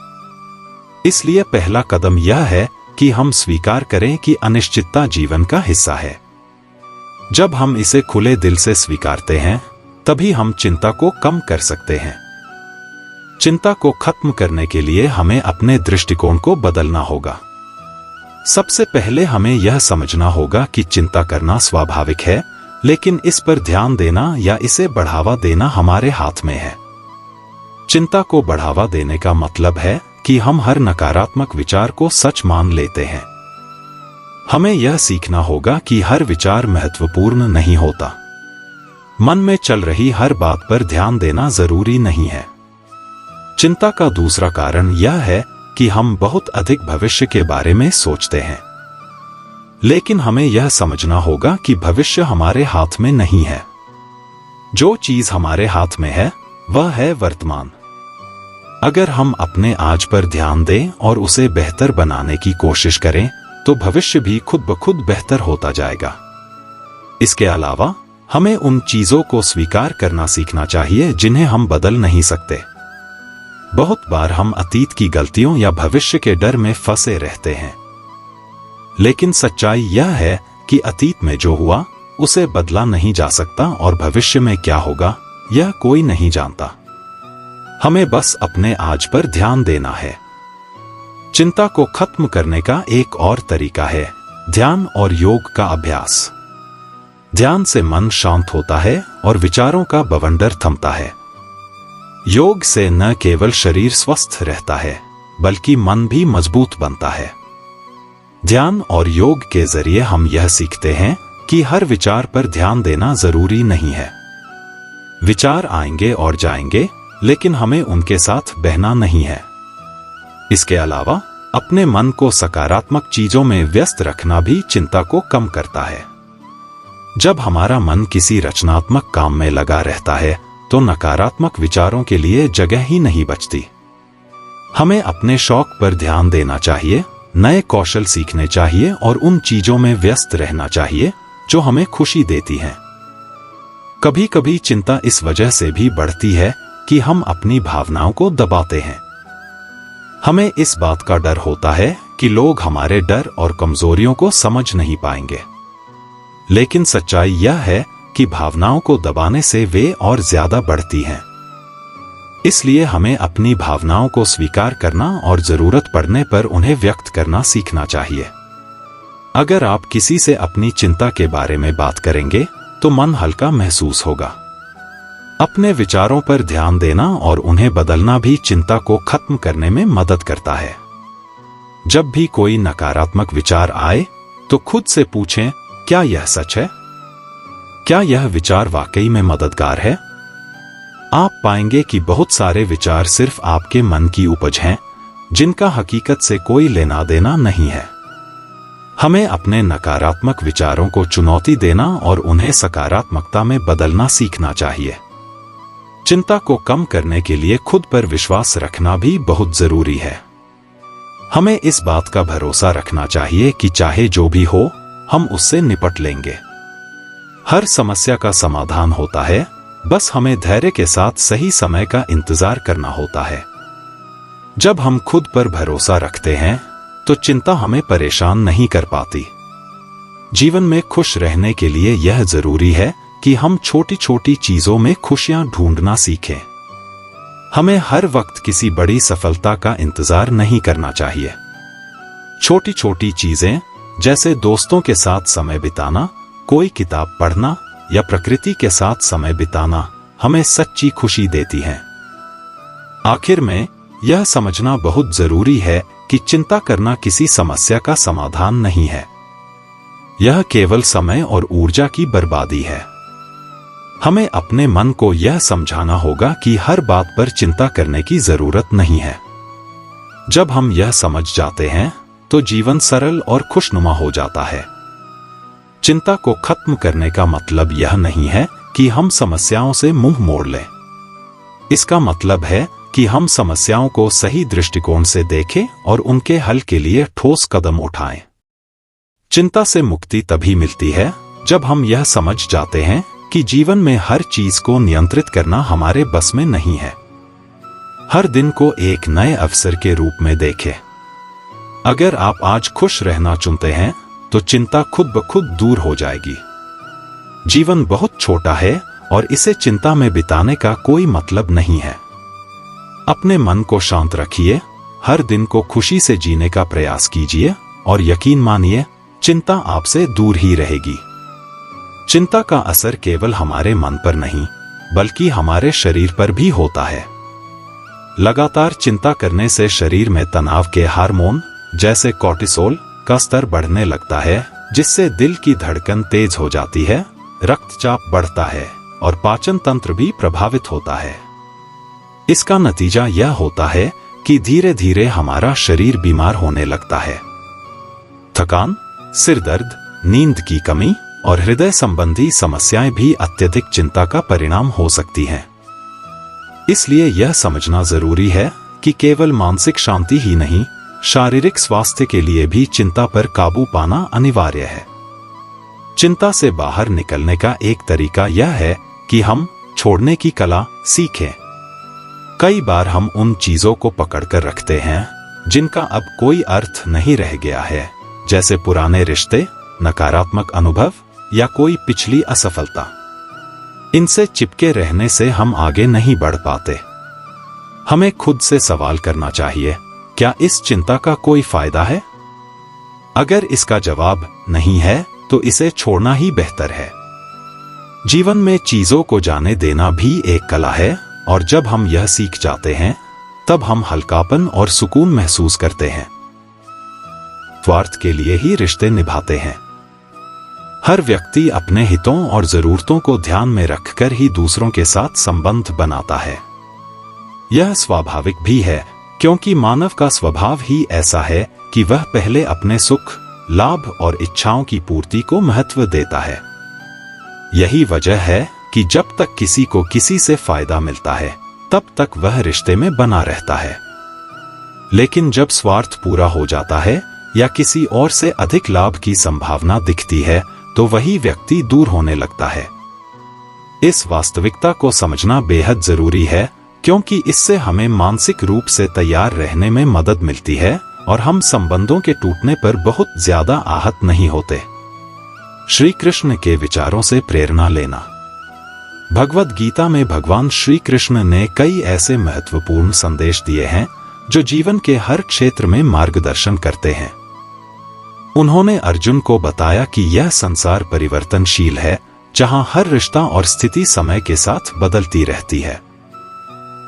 इसलिए पहला कदम यह है कि हम स्वीकार करें कि अनिश्चितता जीवन का हिस्सा है। जब हम इसे खुले दिल से स्वीकारते हैं तभी हम चिंता को कम कर सकते हैं। चिंता को खत्म करने के लिए हमें अपने दृष्टिकोण को बदलना होगा। सबसे पहले हमें यह समझना होगा कि चिंता करना स्वाभाविक है, लेकिन इस पर ध्यान देना या इसे बढ़ावा देना हमारे हाथ में है। चिंता को बढ़ावा देने का मतलब है कि हम हर नकारात्मक विचार को सच मान लेते हैं। हमें यह सीखना होगा कि हर विचार महत्वपूर्ण नहीं होता। मन में चल रही हर बात पर ध्यान देना जरूरी नहीं है। चिंता का दूसरा कारण यह है कि हम बहुत अधिक भविष्य के बारे में सोचते हैं। लेकिन हमें यह समझना होगा कि भविष्य हमारे हाथ में नहीं है। जो चीज हमारे हाथ में है वह है वर्तमान। अगर हम अपने आज पर ध्यान दें और उसे बेहतर बनाने की कोशिश करें तो भविष्य भी खुद ब खुद बेहतर होता जाएगा। इसके अलावा हमें उन चीजों को स्वीकार करना सीखना चाहिए जिन्हें हम बदल नहीं सकते। बहुत बार हम अतीत की गलतियों या भविष्य के डर में फंसे रहते हैं, लेकिन सच्चाई यह है कि अतीत में जो हुआ उसे बदला नहीं जा सकता और भविष्य में क्या होगा यह कोई नहीं जानता। हमें बस अपने आज पर ध्यान देना है। चिंता को खत्म करने का एक और तरीका है ध्यान और योग का अभ्यास। ध्यान से मन शांत होता है और विचारों का बवंडर थमता है। योग से न केवल शरीर स्वस्थ रहता है बल्कि मन भी मजबूत बनता है। ध्यान और योग के जरिए हम यह सीखते हैं कि हर विचार पर ध्यान देना जरूरी नहीं है। विचार आएंगे और जाएंगे, लेकिन हमें उनके साथ बहना नहीं है। इसके अलावा अपने मन को सकारात्मक चीजों में व्यस्त रखना भी चिंता को कम करता है। जब हमारा मन किसी रचनात्मक काम में लगा रहता है तो नकारात्मक विचारों के लिए जगह ही नहीं बचती। हमें अपने शौक पर ध्यान देना चाहिए, नए कौशल सीखने चाहिए और उन चीजों में व्यस्त रहना चाहिए जो हमें खुशी देती हैं। कभी कभी चिंता इस वजह से भी बढ़ती है कि हम अपनी भावनाओं को दबाते हैं। हमें इस बात का डर होता है कि लोग हमारे डर और कमजोरियों को समझ नहीं पाएंगे। लेकिन सच्चाई यह है कि भावनाओं को दबाने से वे और ज्यादा बढ़ती हैं। इसलिए हमें अपनी भावनाओं को स्वीकार करना और जरूरत पड़ने पर उन्हें व्यक्त करना सीखना चाहिए। अगर आप किसी से अपनी चिंता के बारे में बात करेंगे तो मन हल्का महसूस होगा। अपने विचारों पर ध्यान देना और उन्हें बदलना भी चिंता को खत्म करने में मदद करता है। जब भी कोई नकारात्मक विचार आए तो खुद से पूछें, क्या यह सच है? क्या यह विचार वाकई में मददगार है? आप पाएंगे कि बहुत सारे विचार सिर्फ आपके मन की उपज हैं, जिनका हकीकत से कोई लेना देना नहीं है। हमें अपने नकारात्मक विचारों को चुनौती देना और उन्हें सकारात्मकता में बदलना सीखना चाहिए। चिंता को कम करने के लिए खुद पर विश्वास रखना भी बहुत जरूरी है। हमें इस बात का भरोसा रखना चाहिए कि चाहे जो भी हो, हम उससे निपट लेंगे। हर समस्या का समाधान होता है, बस हमें धैर्य के साथ सही समय का इंतजार करना होता है। जब हम खुद पर भरोसा रखते हैं तो चिंता हमें परेशान नहीं कर पाती। जीवन में खुश रहने के लिए यह जरूरी है कि हम छोटी छोटी चीजों में खुशियां ढूंढना सीखें। हमें हर वक्त किसी बड़ी सफलता का इंतजार नहीं करना चाहिए। छोटी छोटी चीजें जैसे दोस्तों के साथ समय बिताना, कोई किताब पढ़ना या प्रकृति के साथ समय बिताना हमें सच्ची खुशी देती हैं। आखिर में यह समझना बहुत जरूरी है कि चिंता करना किसी समस्या का समाधान नहीं है। यह केवल समय और ऊर्जा की बर्बादी है। हमें अपने मन को यह समझाना होगा कि हर बात पर चिंता करने की जरूरत नहीं है। जब हम यह समझ जाते हैं तो जीवन सरल और खुशनुमा हो जाता है। चिंता को खत्म करने का मतलब यह नहीं है कि हम समस्याओं से मुंह मोड़ लें। इसका मतलब है कि हम समस्याओं को सही दृष्टिकोण से देखें और उनके हल के लिए ठोस कदम उठाएं। चिंता से मुक्ति तभी मिलती है जब हम यह समझ जाते हैं कि जीवन में हर चीज को नियंत्रित करना हमारे बस में नहीं है। हर दिन को एक नए अवसर के रूप में देखें। अगर आप आज खुश रहना चुनते हैं तो चिंता खुद ब खुद दूर हो जाएगी। जीवन बहुत छोटा है और इसे चिंता में बिताने का कोई मतलब नहीं है। अपने मन को शांत रखिए, हर दिन को खुशी से जीने का प्रयास कीजिए और यकीन मानिए, चिंता आपसे दूर ही रहेगी। चिंता का असर केवल हमारे मन पर नहीं, बल्कि हमारे शरीर पर भी होता है। लगातार चिंता करने से शरीर में तनाव के हार्मोन जैसे कॉर्टिसोल का स्तर बढ़ने लगता है, जिससे दिल की धड़कन तेज हो जाती है, रक्तचाप बढ़ता है और पाचन तंत्र भी प्रभावित होता है। इसका नतीजा यह होता है कि धीरे धीरे हमारा शरीर बीमार होने लगता है। थकान, सिर दर्द, नींद की कमी और हृदय संबंधी समस्याएं भी अत्यधिक चिंता का परिणाम हो सकती हैं। इसलिए यह समझना जरूरी है कि केवल मानसिक शांति ही नहीं, शारीरिक स्वास्थ्य के लिए भी चिंता पर काबू पाना अनिवार्य है। चिंता से बाहर निकलने का एक तरीका यह है कि हम छोड़ने की कला सीखें। कई बार हम उन चीजों को पकड़कर रखते हैं जिनका अब कोई अर्थ नहीं रह गया है, जैसे पुराने रिश्ते, नकारात्मक अनुभव या कोई पिछली असफलता। इनसे चिपके रहने से हम आगे नहीं बढ़ पाते। हमें खुद से सवाल करना चाहिए, क्या इस चिंता का कोई फायदा है? अगर इसका जवाब नहीं है, तो इसे छोड़ना ही बेहतर है। जीवन में चीजों को जाने देना भी एक कला है, और जब हम यह सीख जाते हैं, तब हम हल्कापन और सुकून महसूस करते हैं। स्वार्थ के लिए ही रिश्ते निभाते हैं। हर व्यक्ति अपने हितों और जरूरतों को ध्यान में रखकर ही दूसरों के साथ संबंध बनाता है। यह स्वाभाविक भी है, क्योंकि मानव का स्वभाव ही ऐसा है कि वह पहले अपने सुख, लाभ और इच्छाओं की पूर्ति को महत्व देता है। यही वजह है कि जब तक किसी को किसी से फायदा मिलता है, तब तक वह रिश्ते में बना रहता है। लेकिन जब स्वार्थ पूरा हो जाता है या किसी और से अधिक लाभ की संभावना दिखती है, तो वही व्यक्ति दूर होने लगता है। इस वास्तविकता को समझना बेहद जरूरी है, क्योंकि इससे हमें मानसिक रूप से तैयार रहने में मदद मिलती है और हम संबंधों के टूटने पर बहुत ज्यादा आहत नहीं होते। श्री कृष्ण के विचारों से प्रेरणा लेना। भगवद गीता में भगवान श्री कृष्ण ने कई ऐसे महत्वपूर्ण संदेश दिए हैं जो जीवन के हर क्षेत्र में मार्गदर्शन करते हैं। उन्होंने अर्जुन को बताया कि यह संसार परिवर्तनशील है, जहां हर रिश्ता और स्थिति समय के साथ बदलती रहती है।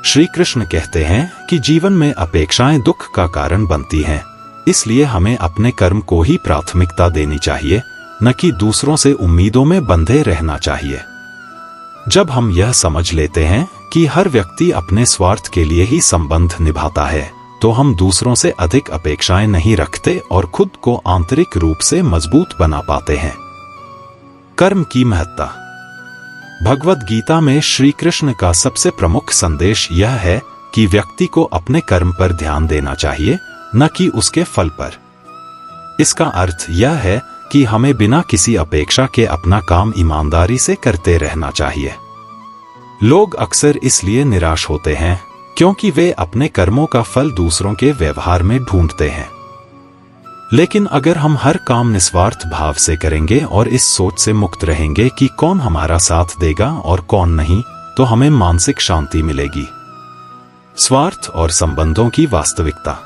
श्री कृष्ण कहते हैं कि जीवन में अपेक्षाएं दुख का कारण बनती हैं, इसलिए हमें अपने कर्म को ही प्राथमिकता देनी चाहिए, न कि दूसरों से उम्मीदों में बंधे रहना चाहिए। जब हम यह समझ लेते हैं कि हर व्यक्ति अपने स्वार्थ के लिए ही संबंध निभाता है, तो हम दूसरों से अधिक अपेक्षाएं नहीं रखते और खुद को आंतरिक रूप से मजबूत बना पाते हैं। कर्म की महत्ता। भगवद गीता में श्री कृष्ण का सबसे प्रमुख संदेश यह है कि व्यक्ति को अपने कर्म पर ध्यान देना चाहिए, न कि उसके फल पर। इसका अर्थ यह है कि हमें बिना किसी अपेक्षा के अपना काम ईमानदारी से करते रहना चाहिए। लोग अक्सर इसलिए निराश होते हैं क्योंकि वे अपने कर्मों का फल दूसरों के व्यवहार में ढूंढते हैं। लेकिन अगर हम हर काम निस्वार्थ भाव से करेंगे और इस सोच से मुक्त रहेंगे कि कौन हमारा साथ देगा और कौन नहीं, तो हमें मानसिक शांति मिलेगी। स्वार्थ और संबंधों की वास्तविकता।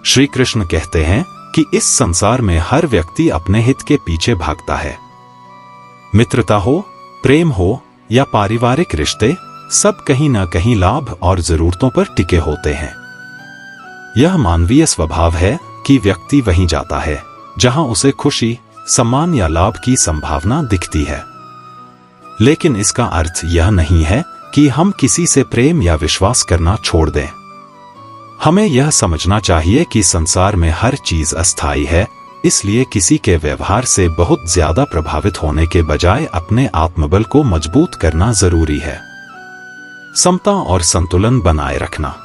श्री कृष्ण कहते हैं कि इस संसार में हर व्यक्ति अपने हित के पीछे भागता है। मित्रता हो, प्रेम हो या पारिवारिक रिश्ते, सब कहीं न कहीं लाभ और जरूरतों पर टिके होते हैं। यह मानवीय स्वभाव है कि व्यक्ति वहीं जाता है जहां उसे खुशी, सम्मान या लाभ की संभावना दिखती है। लेकिन इसका अर्थ यह नहीं है कि हम किसी से प्रेम या विश्वास करना छोड़ दें। हमें यह समझना चाहिए कि संसार में हर चीज अस्थायी है, इसलिए किसी के व्यवहार से बहुत ज्यादा प्रभावित होने के बजाय अपने आत्मबल को मजबूत करना जरूरी है। समता और संतुलन बनाए रखना।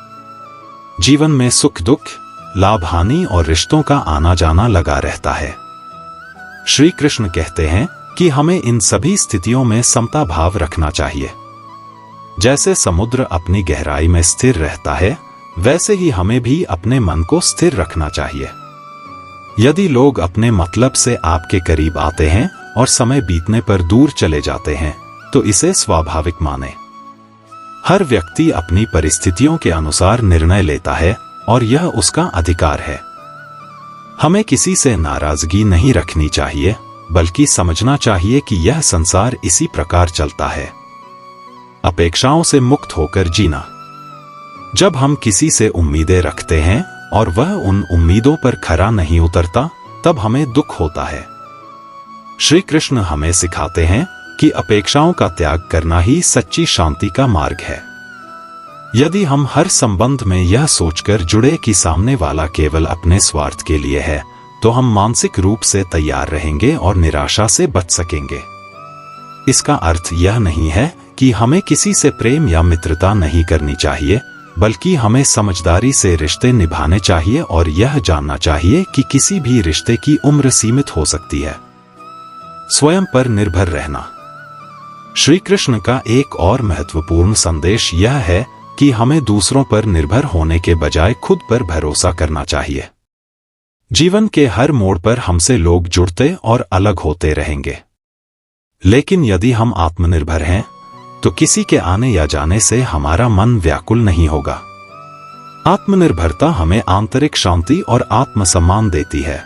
जीवन में सुख दुख, लाभ हानि और रिश्तों का आना जाना लगा रहता है। श्री कृष्ण कहते हैं कि हमें इन सभी स्थितियों में समता भाव रखना चाहिए। जैसे समुद्र अपनी गहराई में स्थिर रहता है, वैसे ही हमें भी अपने मन को स्थिर रखना चाहिए। यदि लोग अपने मतलब से आपके करीब आते हैं और समय बीतने पर दूर चले जाते हैं, तो इसे स्वाभाविक माने। हर व्यक्ति अपनी परिस्थितियों के अनुसार निर्णय लेता है और यह उसका अधिकार है। हमें किसी से नाराजगी नहीं रखनी चाहिए, बल्कि समझना चाहिए कि यह संसार इसी प्रकार चलता है। अपेक्षाओं से मुक्त होकर जीना। जब हम किसी से उम्मीदें रखते हैं और वह उन उम्मीदों पर खरा नहीं उतरता, तब हमें दुख होता है। श्री कृष्ण हमें सिखाते हैं कि अपेक्षाओं का त्याग करना ही सच्ची शांति का मार्ग है। यदि हम हर संबंध में यह सोचकर जुड़े कि सामने वाला केवल अपने स्वार्थ के लिए है, तो हम मानसिक रूप से तैयार रहेंगे और निराशा से बच सकेंगे। इसका अर्थ यह नहीं है कि हमें किसी से प्रेम या मित्रता नहीं करनी चाहिए, बल्कि हमें समझदारी से रिश्ते निभाने चाहिए और यह जानना चाहिए कि किसी भी रिश्ते की उम्र सीमित हो सकती है। स्वयं पर निर्भर रहना। श्री कृष्ण का एक और महत्वपूर्ण संदेश यह है कि हमें दूसरों पर निर्भर होने के बजाय खुद पर भरोसा करना चाहिए। जीवन के हर मोड़ पर हमसे लोग जुड़ते और अलग होते रहेंगे, लेकिन यदि हम आत्मनिर्भर हैं, तो किसी के आने या जाने से हमारा मन व्याकुल नहीं होगा। आत्मनिर्भरता हमें आंतरिक शांति और आत्मसम्मान देती है।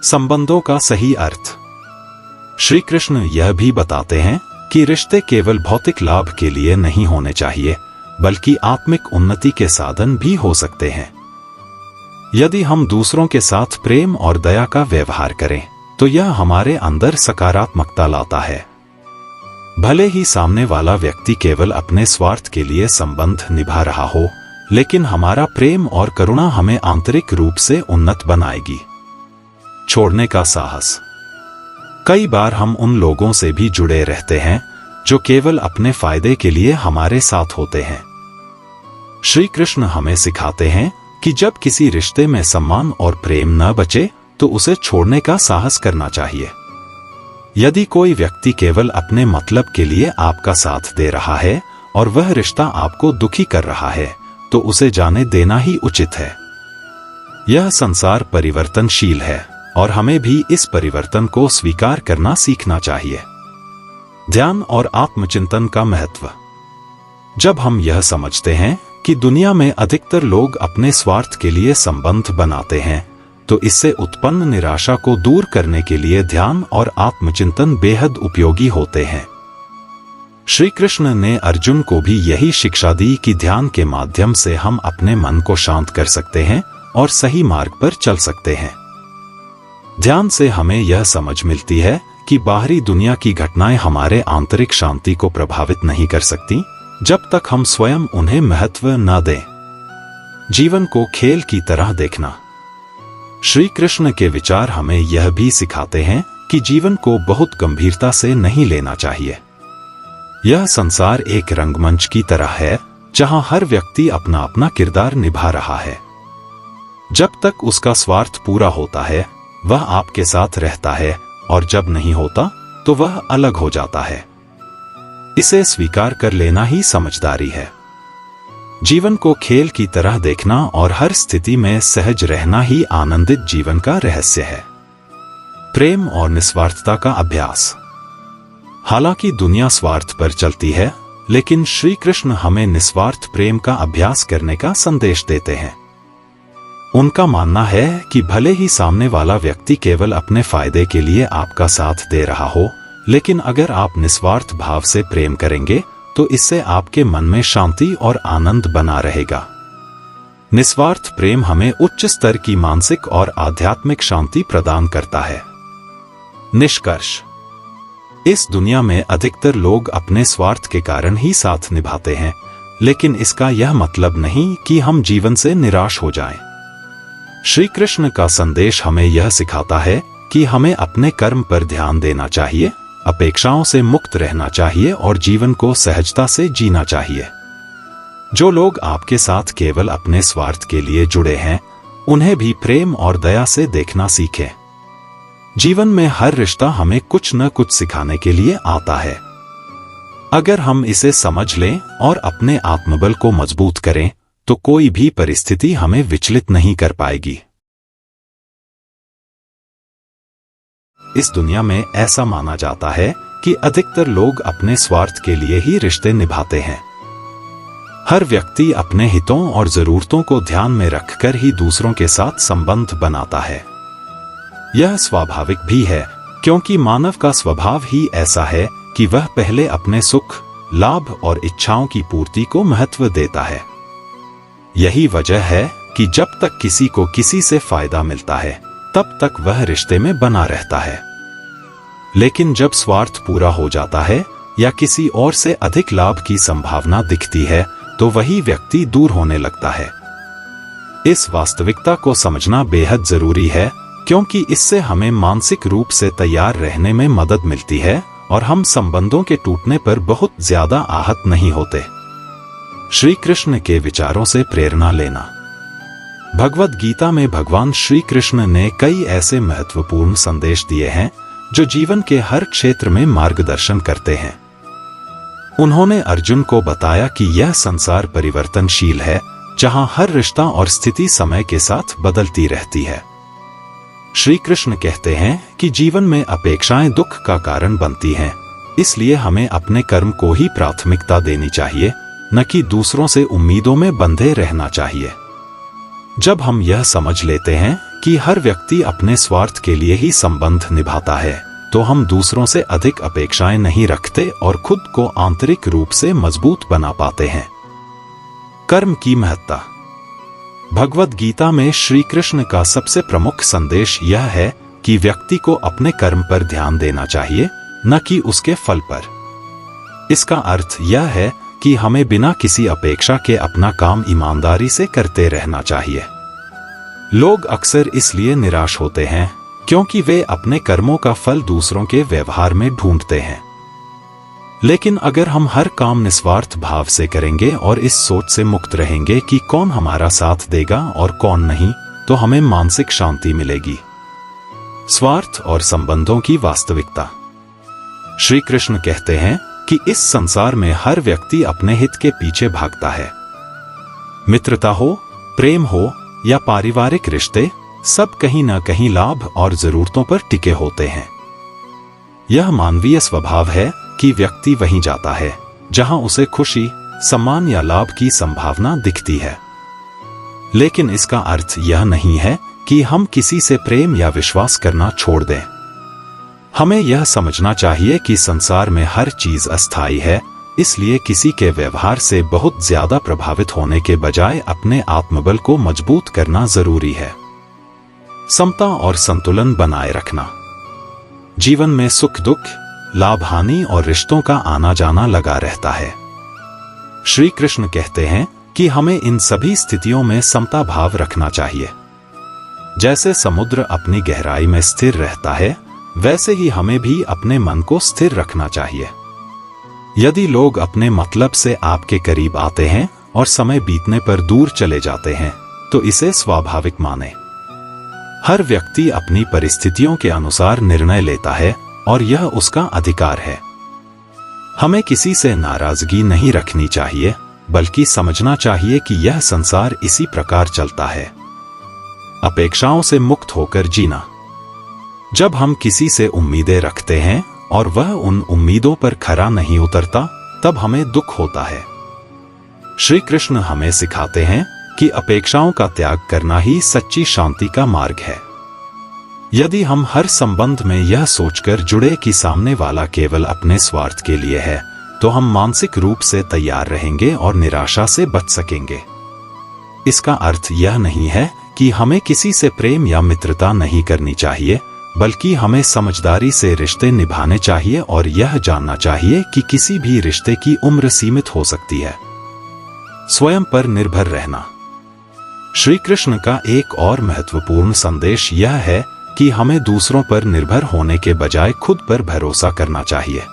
संबंधों का सही अर्थ। श्री कृष्ण यह भी बताते हैं कि रिश्ते केवल भौतिक लाभ के लिए नहीं होने चाहिए, बल्कि आत्मिक उन्नति के साधन भी हो सकते हैं। यदि हम दूसरों के साथ प्रेम और दया का व्यवहार करें, तो यह हमारे अंदर सकारात्मकता लाता है। भले ही सामने वाला व्यक्ति केवल अपने स्वार्थ के लिए संबंध निभा रहा हो, लेकिन हमारा प्रेम और करुणा हमें आंतरिक रूप से उन्नत बनाएगी। छोड़ने का साहस। कई बार हम उन लोगों से भी जुड़े रहते हैं जो केवल अपने फायदे के लिए हमारे साथ होते हैं। श्री कृष्ण हमें सिखाते हैं कि जब किसी रिश्ते में सम्मान और प्रेम न बचे, तो उसे छोड़ने का साहस करना चाहिए। यदि कोई व्यक्ति केवल अपने मतलब के लिए आपका साथ दे रहा है और वह रिश्ता आपको दुखी कर रहा है, तो उसे जाने देना ही उचित है। यह संसार परिवर्तनशील है और हमें भी इस परिवर्तन को स्वीकार करना सीखना चाहिए। ध्यान और आत्मचिंतन का महत्व। जब हम यह समझते हैं कि दुनिया में अधिकतर लोग अपने स्वार्थ के लिए संबंध बनाते हैं, तो इससे उत्पन्न निराशा को दूर करने के लिए ध्यान और आत्मचिंतन बेहद उपयोगी होते हैं। श्री कृष्ण ने अर्जुन को भी यही शिक्षा दी कि ध्यान के माध्यम से हम अपने मन को शांत कर सकते हैं और सही मार्ग पर चल सकते हैं। ध्यान से हमें यह समझ मिलती है कि बाहरी दुनिया की घटनाएं हमारे आंतरिक शांति को प्रभावित नहीं कर सकती, जब तक हम स्वयं उन्हें महत्व न दें। जीवन को खेल की तरह देखना। श्री कृष्ण के विचार हमें यह भी सिखाते हैं कि जीवन को बहुत गंभीरता से नहीं लेना चाहिए। यह संसार एक रंगमंच की तरह है, जहां हर व्यक्ति अपना अपना किरदार निभा रहा है। जब तक उसका स्वार्थ पूरा होता है, वह आपके साथ रहता है, और जब नहीं होता, तो वह अलग हो जाता है। इसे स्वीकार कर लेना ही समझदारी है। जीवन को खेल की तरह देखना और हर स्थिति में सहज रहना ही आनंदित जीवन का रहस्य है। प्रेम और निस्वार्थता का अभ्यास। हालांकि दुनिया स्वार्थ पर चलती है, लेकिन श्री कृष्ण हमें निस्वार्थ प्रेम का अभ्यास करने का संदेश देते हैं। उनका मानना है कि भले ही सामने वाला व्यक्ति केवल अपने फायदे के लिए आपका साथ दे रहा हो, लेकिन अगर आप निस्वार्थ भाव से प्रेम करेंगे, तो इससे आपके मन में शांति और आनंद बना रहेगा। निस्वार्थ प्रेम हमें उच्च स्तर की मानसिक और आध्यात्मिक शांति प्रदान करता है। निष्कर्ष। इस दुनिया में अधिकतर लोग अपने स्वार्थ के कारण ही साथ निभाते हैं, लेकिन इसका यह मतलब नहीं कि हम जीवन से निराश हो जाएं। श्री कृष्ण का संदेश हमें यह सिखाता है कि हमें अपने कर्म पर ध्यान देना चाहिए, अपेक्षाओं से मुक्त रहना चाहिए और जीवन को सहजता से जीना चाहिए। जो लोग आपके साथ केवल अपने स्वार्थ के लिए जुड़े हैं, उन्हें भी प्रेम और दया से देखना सीखें। जीवन में हर रिश्ता हमें कुछ न कुछ सिखाने के लिए आता है। अगर हम इसे समझ लें और अपने आत्मबल को मजबूत करें, तो कोई भी परिस्थिति हमें विचलित नहीं कर पाएगी। इस दुनिया में ऐसा माना जाता है कि अधिकतर लोग अपने स्वार्थ के लिए ही रिश्ते निभाते हैं। हर व्यक्ति अपने हितों और जरूरतों को ध्यान में रखकर ही दूसरों के साथ संबंध बनाता है। यह स्वाभाविक भी है, क्योंकि मानव का स्वभाव ही ऐसा है कि वह पहले अपने सुख, लाभ और इच्छाओं की पूर्ति को महत्व देता है। यही वजह है कि जब तक किसी को किसी से फायदा मिलता है, तब तक वह रिश्ते में बना रहता है। लेकिन जब स्वार्थ पूरा हो जाता है या किसी और से अधिक लाभ की संभावना दिखती है, तो वही व्यक्ति दूर होने लगता है। इस वास्तविकता को समझना बेहद जरूरी है, क्योंकि इससे हमें मानसिक रूप से तैयार रहने में मदद मिलती है और हम संबंधों के टूटने पर बहुत ज्यादा आहत नहीं होते। श्री कृष्ण के विचारों से प्रेरणा लेना। भगवद गीता में भगवान श्री कृष्ण ने कई ऐसे महत्वपूर्ण संदेश दिए हैं जो जीवन के हर क्षेत्र में मार्गदर्शन करते हैं। उन्होंने अर्जुन को बताया कि यह संसार परिवर्तनशील है, जहां हर रिश्ता और स्थिति समय के साथ बदलती रहती है। श्री कृष्ण कहते हैं कि जीवन में अपेक्षाएं दुख का कारण बनती हैं, इसलिए हमें अपने कर्म को ही प्राथमिकता देनी चाहिए, न कि दूसरों से उम्मीदों में बंधे रहना चाहिए। जब हम यह समझ लेते हैं कि हर व्यक्ति अपने स्वार्थ के लिए ही संबंध निभाता है, तो हम दूसरों से अधिक अपेक्षाएं नहीं रखते और खुद को आंतरिक रूप से मजबूत बना पाते हैं। कर्म की महत्ता। भगवद गीता में श्री कृष्ण का सबसे प्रमुख संदेश यह है कि व्यक्ति को अपने कर्म पर ध्यान देना चाहिए, न कि उसके फल पर। इसका अर्थ यह है कि हमें बिना किसी अपेक्षा के अपना काम ईमानदारी से करते रहना चाहिए। लोग अक्सर इसलिए निराश होते हैं क्योंकि वे अपने कर्मों का फल दूसरों के व्यवहार में ढूंढते हैं। लेकिन अगर हम हर काम निस्वार्थ भाव से करेंगे और इस सोच से मुक्त रहेंगे कि कौन हमारा साथ देगा और कौन नहीं, तो हमें मानसिक शांति मिलेगी। स्वार्थ और संबंधों की वास्तविकता। श्री कृष्ण कहते हैं कि इस संसार में हर व्यक्ति अपने हित के पीछे भागता है। मित्रता हो, प्रेम हो या पारिवारिक रिश्ते, सब कहीं न कहीं लाभ और जरूरतों पर टिके होते हैं। यह मानवीय स्वभाव है कि व्यक्ति वहीं जाता है जहां उसे खुशी, सम्मान या लाभ की संभावना दिखती है। लेकिन इसका अर्थ यह नहीं है कि हम किसी से प्रेम या विश्वास करना छोड़ दें। हमें यह समझना चाहिए कि संसार में हर चीज अस्थायी है, इसलिए किसी के व्यवहार से बहुत ज्यादा प्रभावित होने के बजाय अपने आत्मबल को मजबूत करना जरूरी है। समता और संतुलन बनाए रखना। जीवन में सुख दुख, लाभ हानि और रिश्तों का आना जाना लगा रहता है। श्री कृष्ण कहते हैं कि हमें इन सभी स्थितियों में समता भाव रखना चाहिए। जैसे समुद्र अपनी गहराई में स्थिर रहता है, वैसे ही हमें भी अपने मन को स्थिर रखना चाहिए। यदि लोग अपने मतलब से आपके करीब आते हैं और समय बीतने पर दूर चले जाते हैं, तो इसे स्वाभाविक माने। हर व्यक्ति अपनी परिस्थितियों के अनुसार निर्णय लेता है और यह उसका अधिकार है। हमें किसी से नाराजगी नहीं रखनी चाहिए, बल्कि समझना चाहिए कि यह संसार इसी प्रकार चलता है। अपेक्षाओं से मुक्त होकर जीना। जब हम किसी से उम्मीदें रखते हैं और वह उन उम्मीदों पर खरा नहीं उतरता, तब हमें दुख होता है। श्री कृष्ण हमें सिखाते हैं कि अपेक्षाओं का त्याग करना ही सच्ची शांति का मार्ग है। यदि हम हर संबंध में यह सोचकर जुड़े कि सामने वाला केवल अपने स्वार्थ के लिए है, तो हम मानसिक रूप से तैयार रहेंगे और निराशा से बच सकेंगे। इसका अर्थ यह नहीं है कि हमें किसी से प्रेम या मित्रता नहीं करनी चाहिए, बल्कि हमें समझदारी से रिश्ते निभाने चाहिए और यह जानना चाहिए कि किसी भी रिश्ते की उम्र सीमित हो सकती है। स्वयं पर निर्भर रहना। श्री कृष्ण का एक और महत्वपूर्ण संदेश यह है कि हमें दूसरों पर निर्भर होने के बजाय खुद पर भरोसा करना चाहिए।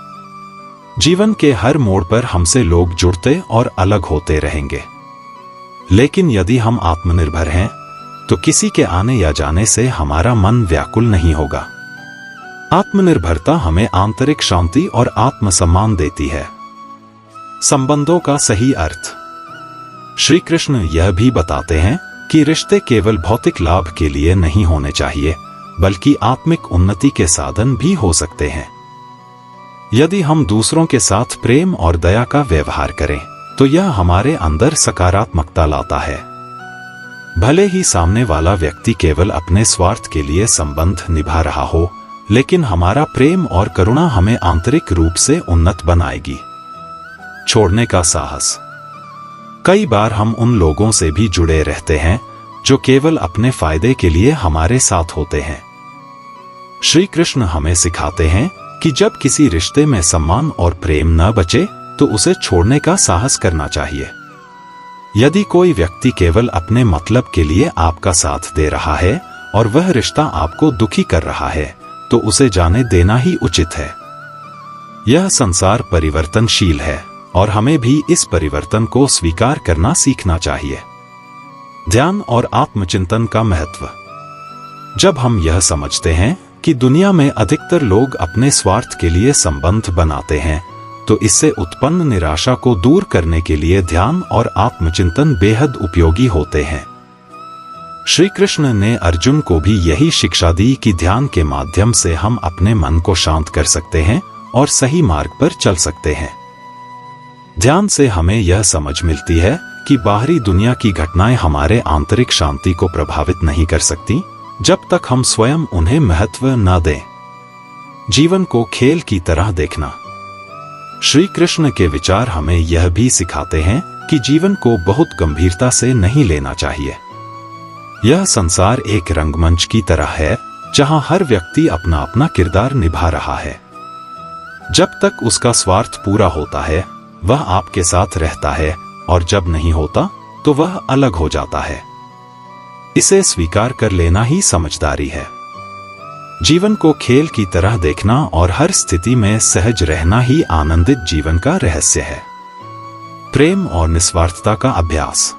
जीवन के हर मोड़ पर हमसे लोग जुड़ते और अलग होते रहेंगे, लेकिन यदि हम आत्मनिर्भर हैं, तो किसी के आने या जाने से हमारा मन व्याकुल नहीं होगा। आत्मनिर्भरता हमें आंतरिक शांति और आत्मसम्मान देती है। संबंधों का सही अर्थ। श्री कृष्ण यह भी बताते हैं कि रिश्ते केवल भौतिक लाभ के लिए नहीं होने चाहिए, बल्कि आत्मिक उन्नति के साधन भी हो सकते हैं। यदि हम दूसरों के साथ प्रेम और दया का व्यवहार करें, तो यह हमारे अंदर सकारात्मकता लाता है। भले ही सामने वाला व्यक्ति केवल अपने स्वार्थ के लिए संबंध निभा रहा हो, लेकिन हमारा प्रेम और करुणा हमें आंतरिक रूप से उन्नत बनाएगी। छोड़ने का साहस। कई बार हम उन लोगों से भी जुड़े रहते हैं जो केवल अपने फायदे के लिए हमारे साथ होते हैं। श्री कृष्ण हमें सिखाते हैं कि जब किसी रिश्ते में सम्मान और प्रेम न बचे तो उसे छोड़ने का साहस करना चाहिए। यदि कोई व्यक्ति केवल अपने मतलब के लिए आपका साथ दे रहा है और वह रिश्ता आपको दुखी कर रहा है, तो उसे जाने देना ही उचित है। यह संसार परिवर्तनशील है और हमें भी इस परिवर्तन को स्वीकार करना सीखना चाहिए। ध्यान और आत्मचिंतन का महत्व। जब हम यह समझते हैं कि दुनिया में अधिकतर लोग अपने स्वार्थ के लिए संबंध बनाते हैं, तो इससे उत्पन्न निराशा को दूर करने के लिए ध्यान और आत्मचिंतन बेहद उपयोगी होते हैं। श्री कृष्ण ने अर्जुन को भी यही शिक्षा दी कि ध्यान के माध्यम से हम अपने मन को शांत कर सकते हैं और सही मार्ग पर चल सकते हैं। ध्यान से हमें यह समझ मिलती है कि बाहरी दुनिया की घटनाएं हमारे आंतरिक शांति को प्रभावित नहीं कर सकती, जब तक हम स्वयं उन्हें महत्व न दें। जीवन को खेल की तरह देखना। श्री कृष्ण के विचार हमें यह भी सिखाते हैं कि जीवन को बहुत गंभीरता से नहीं लेना चाहिए। यह संसार एक रंगमंच की तरह है जहां हर व्यक्ति अपना अपना किरदार निभा रहा है। जब तक उसका स्वार्थ पूरा होता है वह आपके साथ रहता है, और जब नहीं होता तो वह अलग हो जाता है। इसे स्वीकार कर लेना ही समझदारी है। जीवन को खेल की तरह देखना और हर स्थिति में सहज रहना ही आनंदित जीवन का रहस्य है। प्रेम और निस्वार्थता का अभ्यास।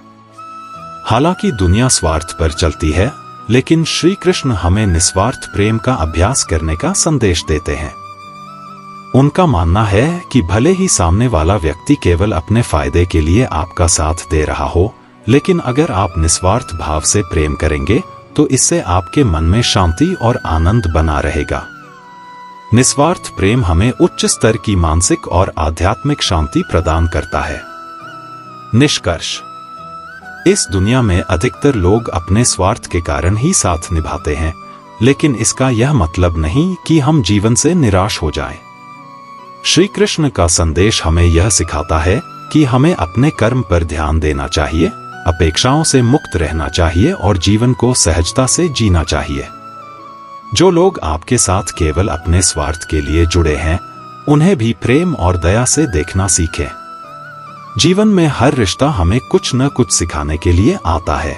हालांकि दुनिया स्वार्थ पर चलती है, लेकिन श्री कृष्ण हमें निस्वार्थ प्रेम का अभ्यास करने का संदेश देते हैं। उनका मानना है कि भले ही सामने वाला व्यक्ति केवल अपने फायदे के लिए आपका साथ दे रहा हो, लेकिन अगर आप निस्वार्थ भाव से प्रेम करेंगे तो इससे आपके मन में शांति और आनंद बना रहेगा। निस्वार्थ प्रेम हमें उच्च स्तर की मानसिक और आध्यात्मिक शांति प्रदान करता है। निष्कर्ष। इस दुनिया में अधिकतर लोग अपने स्वार्थ के कारण ही साथ निभाते हैं, लेकिन इसका यह मतलब नहीं कि हम जीवन से निराश हो जाएं। श्री कृष्ण का संदेश हमें यह सिखाता है कि हमें अपने कर्म पर ध्यान देना चाहिए, अपेक्षाओं से मुक्त रहना चाहिए और जीवन को सहजता से जीना चाहिए। जो लोग आपके साथ केवल अपने स्वार्थ के लिए जुड़े हैं, उन्हें भी प्रेम और दया से देखना सीखें। जीवन में हर रिश्ता हमें कुछ न कुछ सिखाने के लिए आता है।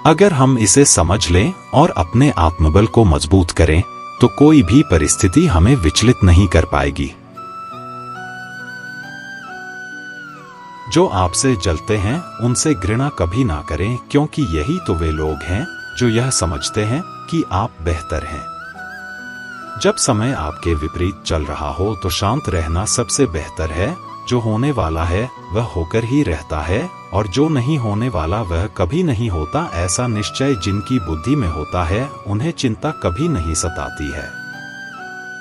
अगर हम इसे समझ लें और अपने आत्मबल को मजबूत करें, तो कोई भी परिस्थिति हमें विचलित नहीं कर पाएगी। जो आपसे जलते हैं उनसे घृणा कभी ना करें, क्योंकि यही तो वे लोग हैं जो यह समझते हैं कि आप बेहतर हैं। जब समय आपके विपरीत चल रहा हो तो शांत रहना सबसे बेहतर है। जो होने वाला है वह होकर ही रहता है, और जो नहीं होने वाला वह कभी नहीं होता। ऐसा निश्चय जिनकी बुद्धि में होता है उन्हें चिंता कभी नहीं सताती है।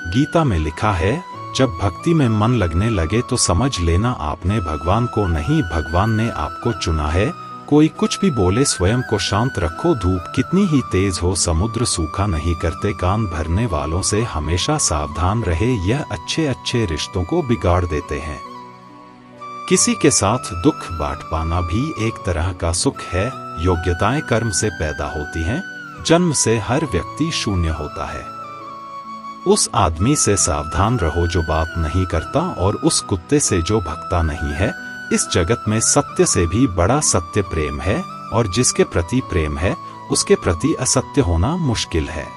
गीता में लिखा है, जब भक्ति में मन लगने लगे तो समझ लेना आपने भगवान को नहीं, भगवान ने आपको चुना है। कोई कुछ भी बोले स्वयं को शांत रखो। धूप कितनी ही तेज हो समुद्र सूखा नहीं करते। कान भरने वालों से हमेशा सावधान रहे, यह अच्छे अच्छे रिश्तों को बिगाड़ देते हैं। किसी के साथ दुख बांट पाना भी एक तरह का सुख है। योग्यताएं कर्म से पैदा होती हैं, जन्म से हर व्यक्ति शून्य होता है। उस आदमी से सावधान रहो जो बात नहीं करता, और उस कुत्ते से जो भगता नहीं है। इस जगत में सत्य से भी बड़ा सत्य प्रेम है, और जिसके प्रति प्रेम है उसके प्रति असत्य होना मुश्किल है।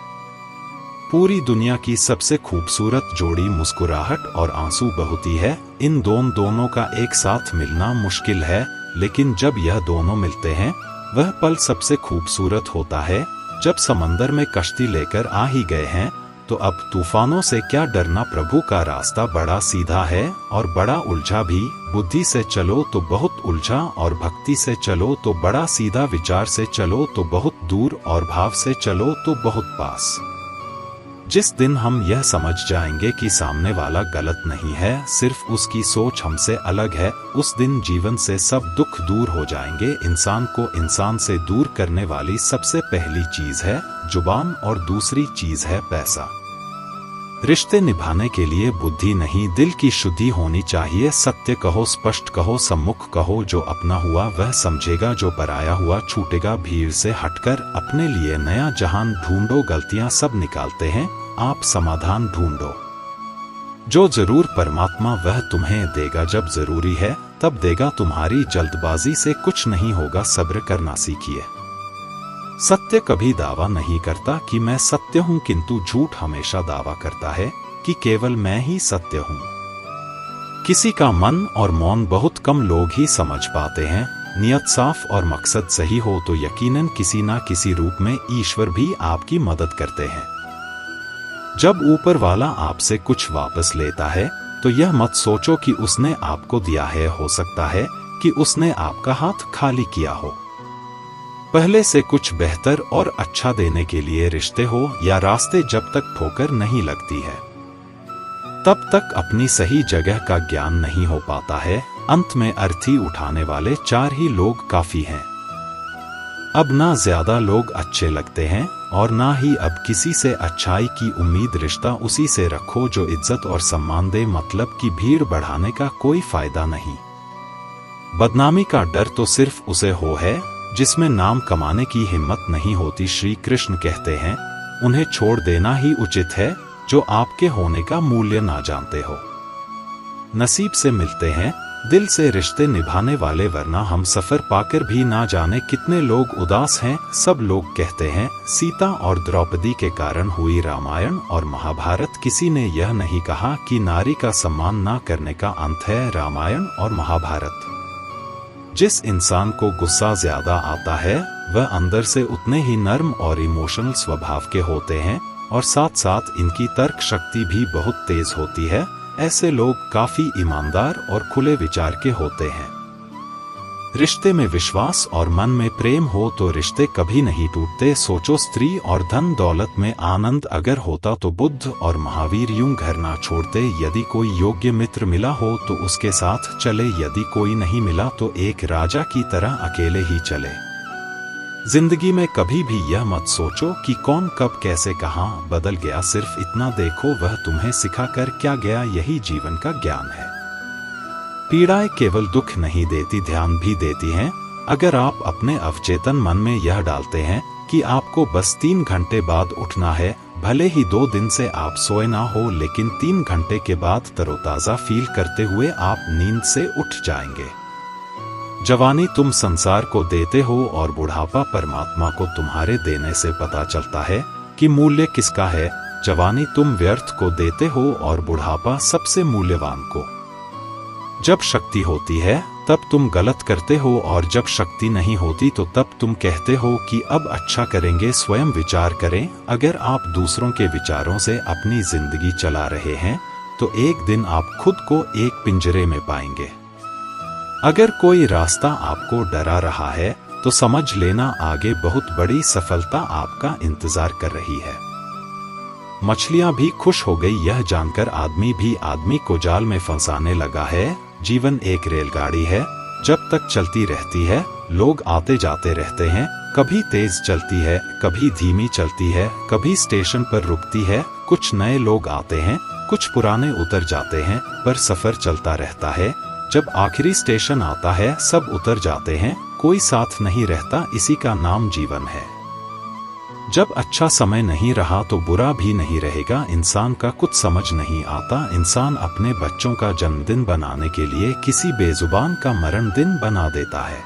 पूरी दुनिया की सबसे खूबसूरत जोड़ी मुस्कुराहट और आंसू बहती है। इन दोनों का एक साथ मिलना मुश्किल है, लेकिन जब यह दोनों मिलते हैं वह पल सबसे खूबसूरत होता है। जब समंदर में कश्ती लेकर आ ही गए हैं तो अब तूफानों से क्या डरना। प्रभु का रास्ता बड़ा सीधा है और बड़ा उलझा भी। बुद्धि से चलो तो बहुत उलझा, और भक्ति से चलो तो बड़ा सीधा। विचार से चलो तो बहुत दूर, और भाव से चलो तो बहुत पास। जिस दिन हम यह समझ जाएंगे कि सामने वाला गलत नहीं है, सिर्फ उसकी सोच हमसे अलग है, उस दिन जीवन से सब दुख दूर हो जाएंगे। इंसान को इंसान से दूर करने वाली सबसे पहली चीज है जुबान और दूसरी चीज है पैसा। रिश्ते निभाने के लिए बुद्धि नहीं, दिल की शुद्धि होनी चाहिए। सत्य कहो, स्पष्ट कहो, सम्मुख कहो। जो अपना हुआ वह समझेगा, जो पराया हुआ छूटेगा। भीड़ से हटकर अपने लिए नया जहान ढूंढो। गलतियां सब निकालते हैं, आप समाधान ढूंढो। जो जरूर परमात्मा वह तुम्हें देगा, जब जरूरी है तब देगा। तुम्हारी जल्दबाजी से कुछ नहीं होगा, सब्र करना सीखिए। सत्य कभी दावा नहीं करता कि मैं सत्य हूं, किंतु झूठ हमेशा दावा करता है कि केवल मैं ही सत्य हूं। किसी का मन और मौन बहुत कम लोग ही समझ पाते हैं। नियत साफ और मकसद सही हो तो यकीनन किसी ना किसी रूप में ईश्वर भी आपकी मदद करते हैं। जब ऊपर वाला आपसे कुछ वापस लेता है तो यह मत सोचो कि उसने आपको दिया है, हो सकता है कि उसने आपका हाथ खाली किया हो। पहले से कुछ बेहतर और अच्छा देने के लिए रिश्ते हो या रास्ते, जब तक ठोकर नहीं लगती है तब तक अपनी सही जगह का ज्ञान नहीं हो पाता है। अंत में अर्थी उठाने वाले 4 ही लोग काफी हैं। अब ना ज्यादा लोग अच्छे लगते हैं और ना ही अब किसी से अच्छाई की उम्मीद। रिश्ता उसी से रखो जो इज्जत और सम्मान दे, मतलब कि भीड़ बढ़ाने का कोई फायदा नहीं। बदनामी का डर तो सिर्फ उसे हो है जिसमें नाम कमाने की हिम्मत नहीं होती। श्री कृष्ण कहते हैं, उन्हें छोड़ देना ही उचित है जो आपके होने का मूल्य ना जानते हो। नसीब से मिलते हैं, दिल से रिश्ते निभाने वाले, वरना हम सफर पाकर भी ना जाने कितने लोग उदास हैं। सब लोग कहते हैं सीता और द्रौपदी के कारण हुई रामायण और महाभारत। किसी ने यह नहीं कहा कि नारी का सम्मान ना करने का अंत है रामायण और महाभारत। जिस इंसान को गुस्सा ज्यादा आता है वह अंदर से उतने ही नर्म और इमोशनल स्वभाव के होते हैं और साथ साथ इनकी तर्क शक्ति भी बहुत तेज होती है। ऐसे लोग काफी ईमानदार और खुले विचार के होते हैं। रिश्ते में विश्वास और मन में प्रेम हो तो रिश्ते कभी नहीं टूटते। सोचो, स्त्री और धन दौलत में आनंद अगर होता तो बुद्ध और महावीर यूं घर ना छोड़ते। यदि कोई योग्य मित्र मिला हो तो उसके साथ चले, यदि कोई नहीं मिला तो एक राजा की तरह अकेले ही चले। जिंदगी में कभी भी यह मत सोचो कि कौन कब कैसे कहां बदल गया, सिर्फ इतना देखो वह तुम्हें सिखा कर क्या गया। यही जीवन का ज्ञान है। पीड़ाएं केवल दुख नहीं देती, ध्यान भी देती हैं। अगर आप अपने अवचेतन मन में यह डालते हैं कि आपको बस 3 घंटे बाद उठना है, भले ही 2 दिन से आप सोए ना हो, लेकिन 3 घंटे के बाद तरोताजा फील करते हुए आप नींद से उठ जाएंगे। जवानी तुम संसार को देते हो और बुढ़ापा परमात्मा को तुम्हारे देने से पता चलता है कि मूल्य किसका है। जवानी तुम व्यर्थ को देते हो और बुढ़ापा सबसे मूल्यवान को। जब शक्ति होती है तब तुम गलत करते हो और जब शक्ति नहीं होती तो तब तुम कहते हो कि अब अच्छा करेंगे। स्वयं विचार करें, अगर आप दूसरों के विचारों से अपनी जिंदगी चला रहे हैं तो एक दिन आप खुद को एक पिंजरे में पाएंगे। अगर कोई रास्ता आपको डरा रहा है तो समझ लेना आगे बहुत बड़ी सफलता आपका इंतजार कर रही है। मछलियां भी खुश हो गई यह जानकर आदमी भी आदमी को जाल में फंसाने लगा है। जीवन एक रेलगाड़ी है, जब तक चलती रहती है लोग आते जाते रहते हैं। कभी तेज चलती है, कभी धीमी चलती है, कभी स्टेशन पर रुकती है। कुछ नए लोग आते हैं, कुछ पुराने उतर जाते हैं, पर सफर चलता रहता है। जब आखिरी स्टेशन आता है सब उतर जाते हैं, कोई साथ नहीं रहता। इसी का नाम जीवन है। जब अच्छा समय नहीं रहा तो बुरा भी नहीं रहेगा। इंसान का कुछ समझ नहीं आता। इंसान अपने बच्चों का जन्मदिन बनाने के लिए किसी बेजुबान का मरण दिन बना देता है।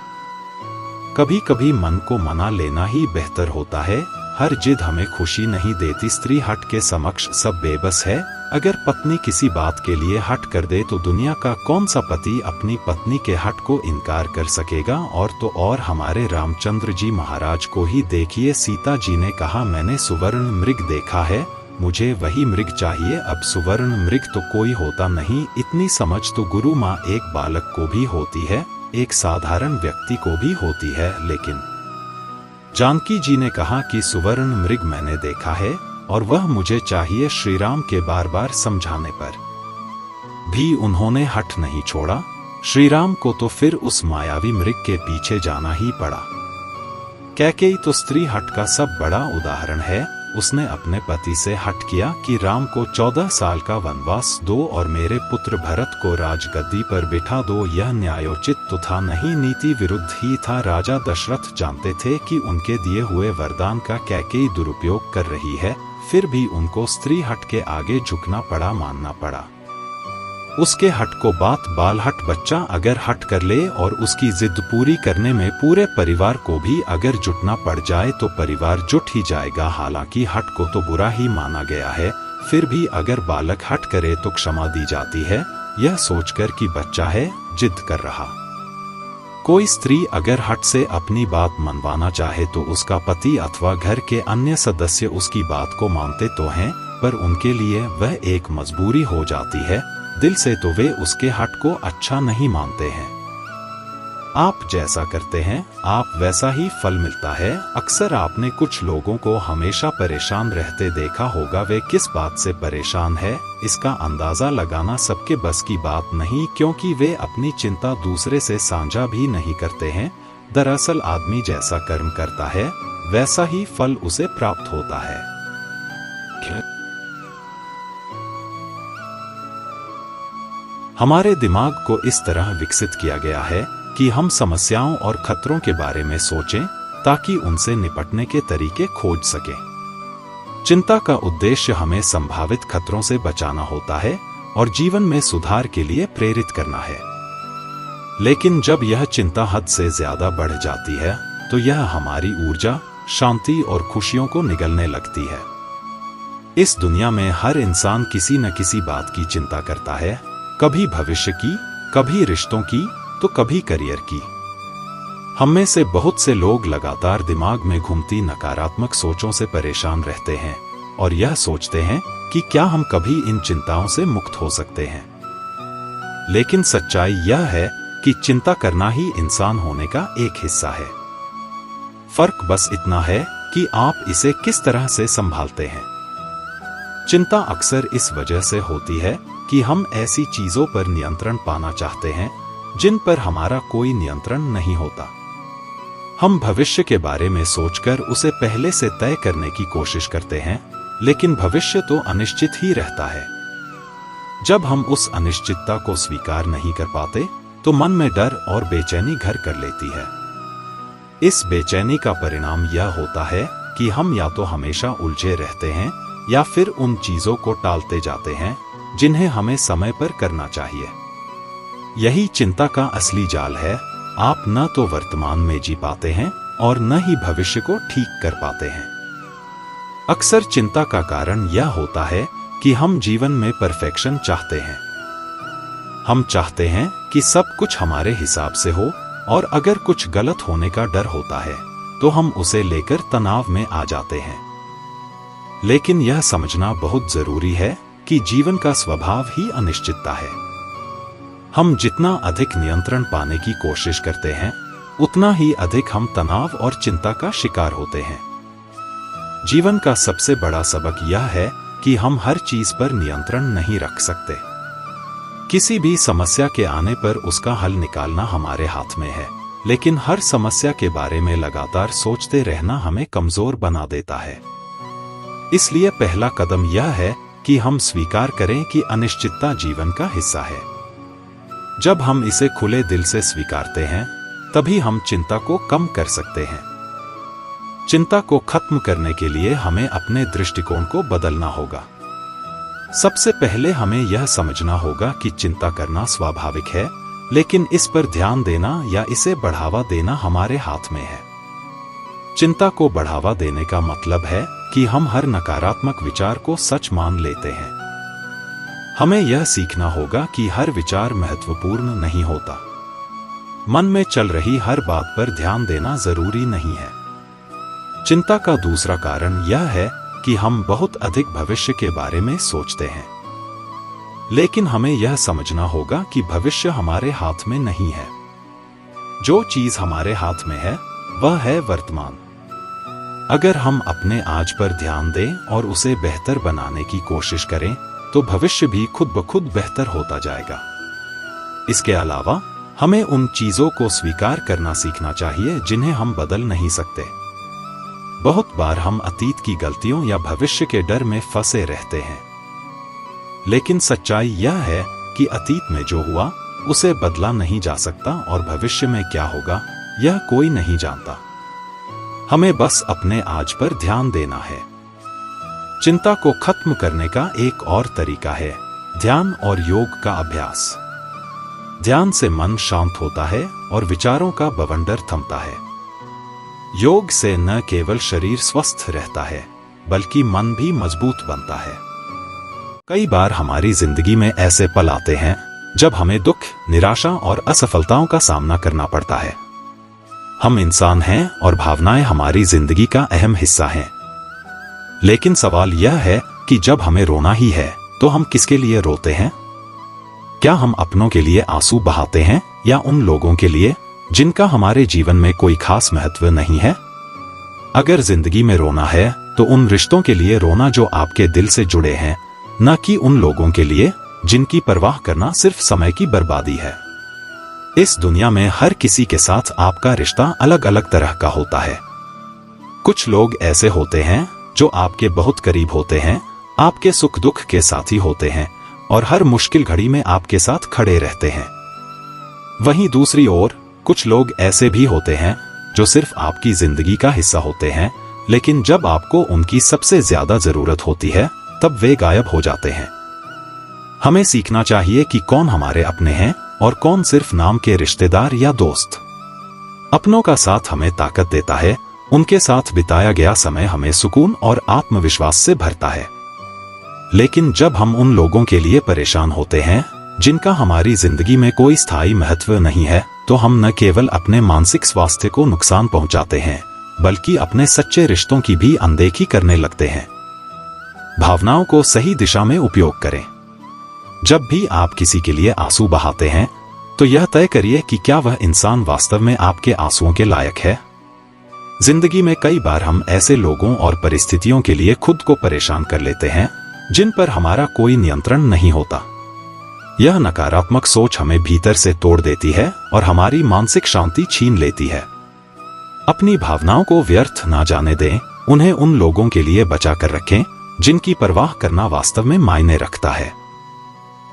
कभी कभी मन को मना लेना ही बेहतर होता है। हर जिद हमें खुशी नहीं देती। स्त्री हट के समक्ष सब बेबस है। अगर पत्नी किसी बात के लिए हट कर दे तो दुनिया का कौन सा पति अपनी पत्नी के हट को इनकार कर सकेगा। और तो और हमारे रामचंद्र जी महाराज को ही देखिए। सीता जी ने कहा, मैंने सुवर्ण मृग देखा है, मुझे वही मृग चाहिए। अब सुवर्ण मृग तो कोई होता नहीं। इतनी समझ तो गुरु माँ एक बालक को भी होती है, एक साधारण व्यक्ति को भी होती है। लेकिन जानकी जी ने कहा कि सुवर्ण मृग मैंने देखा है, और वह मुझे चाहिए श्री राम के बार बार समझाने पर भी उन्होंने हठ नहीं छोड़ा। श्री राम को तो फिर उस मायावी मृग के पीछे जाना ही पड़ा। कैकेयी तो स्त्री हठ का सब बड़ा उदाहरण है। उसने अपने पति से हठ किया कि राम को 14 साल का वनवास दो और मेरे पुत्र भरत को राजगद्दी पर बिठा दो। यह न्यायोचित तो था नहीं, नीति विरुद्ध ही था। राजा दशरथ जानते थे कि उनके दिए हुए वरदान का कैकेयी दुरुपयोग कर रही है, फिर भी उनको स्त्री हठ के आगे झुकना पड़ा, मानना पड़ा। उसके हठ को बात बाल हट बच्चा अगर हट कर ले और उसकी जिद पूरी करने में पूरे परिवार को भी अगर जुटना पड़ जाए तो परिवार जुट ही जाएगा। हालांकि हट को तो बुरा ही माना गया है, फिर भी अगर बालक हट करे तो क्षमा दी जाती है, यह सोचकर कि बच्चा है, जिद कर रहा। कोई स्त्री अगर हट से अपनी बात मनवाना चाहे तो उसका पति अथवा घर के अन्य सदस्य उसकी बात को मानते तो हैं, पर उनके लिए वह एक मजबूरी हो जाती है। दिल से तो वे उसके हट को अच्छा नहीं मानते हैं। आप जैसा करते हैं आप वैसा ही फल मिलता है। अक्सर आपने कुछ लोगों को हमेशा परेशान रहते देखा होगा। वे किस बात से परेशान है इसका अंदाजा लगाना सबके बस की बात नहीं, क्योंकि वे अपनी चिंता दूसरे से साझा भी नहीं करते हैं। दरअसल आदमी जैसा कर्म करता है वैसा ही फल उसे प्राप्त होता है। हमारे दिमाग को इस तरह विकसित किया गया है कि हम समस्याओं और खतरों के बारे में सोचें ताकि उनसे निपटने के तरीके खोज सकें। चिंता का उद्देश्य हमें संभावित खतरों से बचाना होता है और जीवन में सुधार के लिए प्रेरित करना है। लेकिन जब यह चिंता हद से ज्यादा बढ़ जाती है तो यह हमारी ऊर्जा, शांति और खुशियों को निगलने लगती है। इस दुनिया में हर इंसान किसी न किसी बात की चिंता करता है, कभी भविष्य की, कभी रिश्तों की, तो कभी करियर की। हम में से बहुत से लोग लगातार दिमाग में घूमती नकारात्मक सोचों से परेशान रहते हैं और यह सोचते हैं कि क्या हम कभी इन चिंताओं से मुक्त हो सकते हैं। लेकिन सच्चाई यह है कि चिंता करना ही इंसान होने का एक हिस्सा है। फर्क बस इतना है कि आप इसे किस तरह से संभालते हैं। चिंता अक्सर इस वजह से होती है कि हम ऐसी चीजों पर नियंत्रण पाना चाहते हैं जिन पर हमारा कोई नियंत्रण नहीं होता। हम भविष्य के बारे में सोचकर उसे पहले से तय करने की कोशिश करते हैं, लेकिन भविष्य तो अनिश्चित ही रहता है। जब हम उस अनिश्चितता को स्वीकार नहीं कर पाते तो मन में डर और बेचैनी घर कर लेती है। इस बेचैनी का परिणाम यह होता है कि हम या तो हमेशा उलझे रहते हैं या फिर उन चीजों को टालते जाते हैं जिन्हें हमें समय पर करना चाहिए। यही चिंता का असली जाल है। आप न तो वर्तमान में जी पाते हैं और न ही भविष्य को ठीक कर पाते हैं। अक्सर चिंता का कारण यह होता है कि हम जीवन में परफेक्शन चाहते हैं। हम चाहते हैं कि सब कुछ हमारे हिसाब से हो और अगर कुछ गलत होने का डर होता है तो हम उसे लेकर तनाव में आ जाते हैं। लेकिन यह समझना बहुत जरूरी है कि जीवन का स्वभाव ही अनिश्चितता है। हम जितना अधिक नियंत्रण पाने की कोशिश करते हैं उतना ही अधिक हम तनाव और चिंता का शिकार होते हैं। जीवन का सबसे बड़ा सबक यह है कि हम हर चीज पर नियंत्रण नहीं रख सकते। किसी भी समस्या के आने पर उसका हल निकालना हमारे हाथ में है, लेकिन हर समस्या के बारे में लगातार सोचते रहना हमें कमजोर बना देता है। इसलिए पहला कदम यह है कि हम स्वीकार करें कि अनिश्चितता जीवन का हिस्सा है। जब हम इसे खुले दिल से स्वीकारते हैं तभी हम चिंता को कम कर सकते हैं। चिंता को खत्म करने के लिए हमें अपने दृष्टिकोण को बदलना होगा। सबसे पहले हमें यह समझना होगा कि चिंता करना स्वाभाविक है, लेकिन इस पर ध्यान देना या इसे बढ़ावा देना हमारे हाथ में है। चिंता को बढ़ावा देने का मतलब है कि हम हर नकारात्मक विचार को सच मान लेते हैं। हमें यह सीखना होगा कि हर विचार महत्वपूर्ण नहीं होता। मन में चल रही हर बात पर ध्यान देना जरूरी नहीं है। चिंता का दूसरा कारण यह है कि हम बहुत अधिक भविष्य के बारे में सोचते हैं, लेकिन हमें यह समझना होगा कि भविष्य हमारे हाथ में नहीं है। जो चीज हमारे हाथ में है वह है वर्तमान। अगर हम अपने आज पर ध्यान दें और उसे बेहतर बनाने की कोशिश करें तो भविष्य भी खुद ब खुद बेहतर होता जाएगा। इसके अलावा हमें उन चीजों को स्वीकार करना सीखना चाहिए जिन्हें हम बदल नहीं सकते। बहुत बार हम अतीत की गलतियों या भविष्य के डर में फंसे रहते हैं, लेकिन सच्चाई यह है कि अतीत में जो हुआ उसे बदला नहीं जा सकता और भविष्य में क्या होगा यह कोई नहीं जानता। हमें बस अपने आज पर ध्यान देना है। चिंता को खत्म करने का एक और तरीका है ध्यान और योग का अभ्यास। ध्यान से मन शांत होता है और विचारों का बवंडर थमता है। योग से न केवल शरीर स्वस्थ रहता है बल्कि मन भी मजबूत बनता है। कई बार हमारी जिंदगी में ऐसे पल आते हैं जब हमें दुख, निराशा और असफलताओं का सामना करना पड़ता है। हम इंसान हैं और भावनाएं हमारी जिंदगी का अहम हिस्सा हैं। लेकिन सवाल यह है कि जब हमें रोना ही है तो हम किसके लिए रोते हैं? क्या हम अपनों के लिए आंसू बहाते हैं या उन लोगों के लिए जिनका हमारे जीवन में कोई खास महत्व नहीं है? अगर जिंदगी में रोना है तो उन रिश्तों के लिए रोना जो आपके दिल से जुड़े हैं, न कि उन लोगों के लिए जिनकी परवाह करना सिर्फ समय की बर्बादी है। इस दुनिया में हर किसी के साथ आपका रिश्ता अलग अलग तरह का होता है। कुछ लोग ऐसे होते हैं जो आपके बहुत करीब होते हैं, आपके सुख दुख के साथी होते हैं और हर मुश्किल घड़ी में आपके साथ खड़े रहते हैं। वहीं दूसरी ओर कुछ लोग ऐसे भी होते हैं जो सिर्फ आपकी जिंदगी का हिस्सा होते हैं, लेकिन जब आपको उनकी सबसे ज्यादा जरूरत होती है तब वे गायब हो जाते हैं। हमें सीखना चाहिए कि कौन हमारे अपने हैं और कौन सिर्फ नाम के रिश्तेदार या दोस्त। अपनों का साथ हमें ताकत देता है, उनके साथ बिताया गया समय हमें सुकून और आत्मविश्वास से भरता है। लेकिन जब हम उन लोगों के लिए परेशान होते हैं जिनका हमारी जिंदगी में कोई स्थायी महत्व नहीं है, तो हम न केवल अपने मानसिक स्वास्थ्य को नुकसान पहुंचाते हैं बल्कि अपने सच्चे रिश्तों की भी अनदेखी करने लगते हैं। भावनाओं को सही दिशा में उपयोग करें। जब भी आप किसी के लिए आंसू बहाते हैं तो यह तय करिए कि क्या वह इंसान वास्तव में आपके आंसुओं के लायक है। जिंदगी में कई बार हम ऐसे लोगों और परिस्थितियों के लिए खुद को परेशान कर लेते हैं जिन पर हमारा कोई नियंत्रण नहीं होता। यह नकारात्मक सोच हमें भीतर से तोड़ देती है और हमारी मानसिक शांति छीन लेती है। अपनी भावनाओं को व्यर्थ ना जाने दें, उन्हें उन लोगों के लिए बचा कर रखें जिनकी परवाह करना वास्तव में मायने रखता है।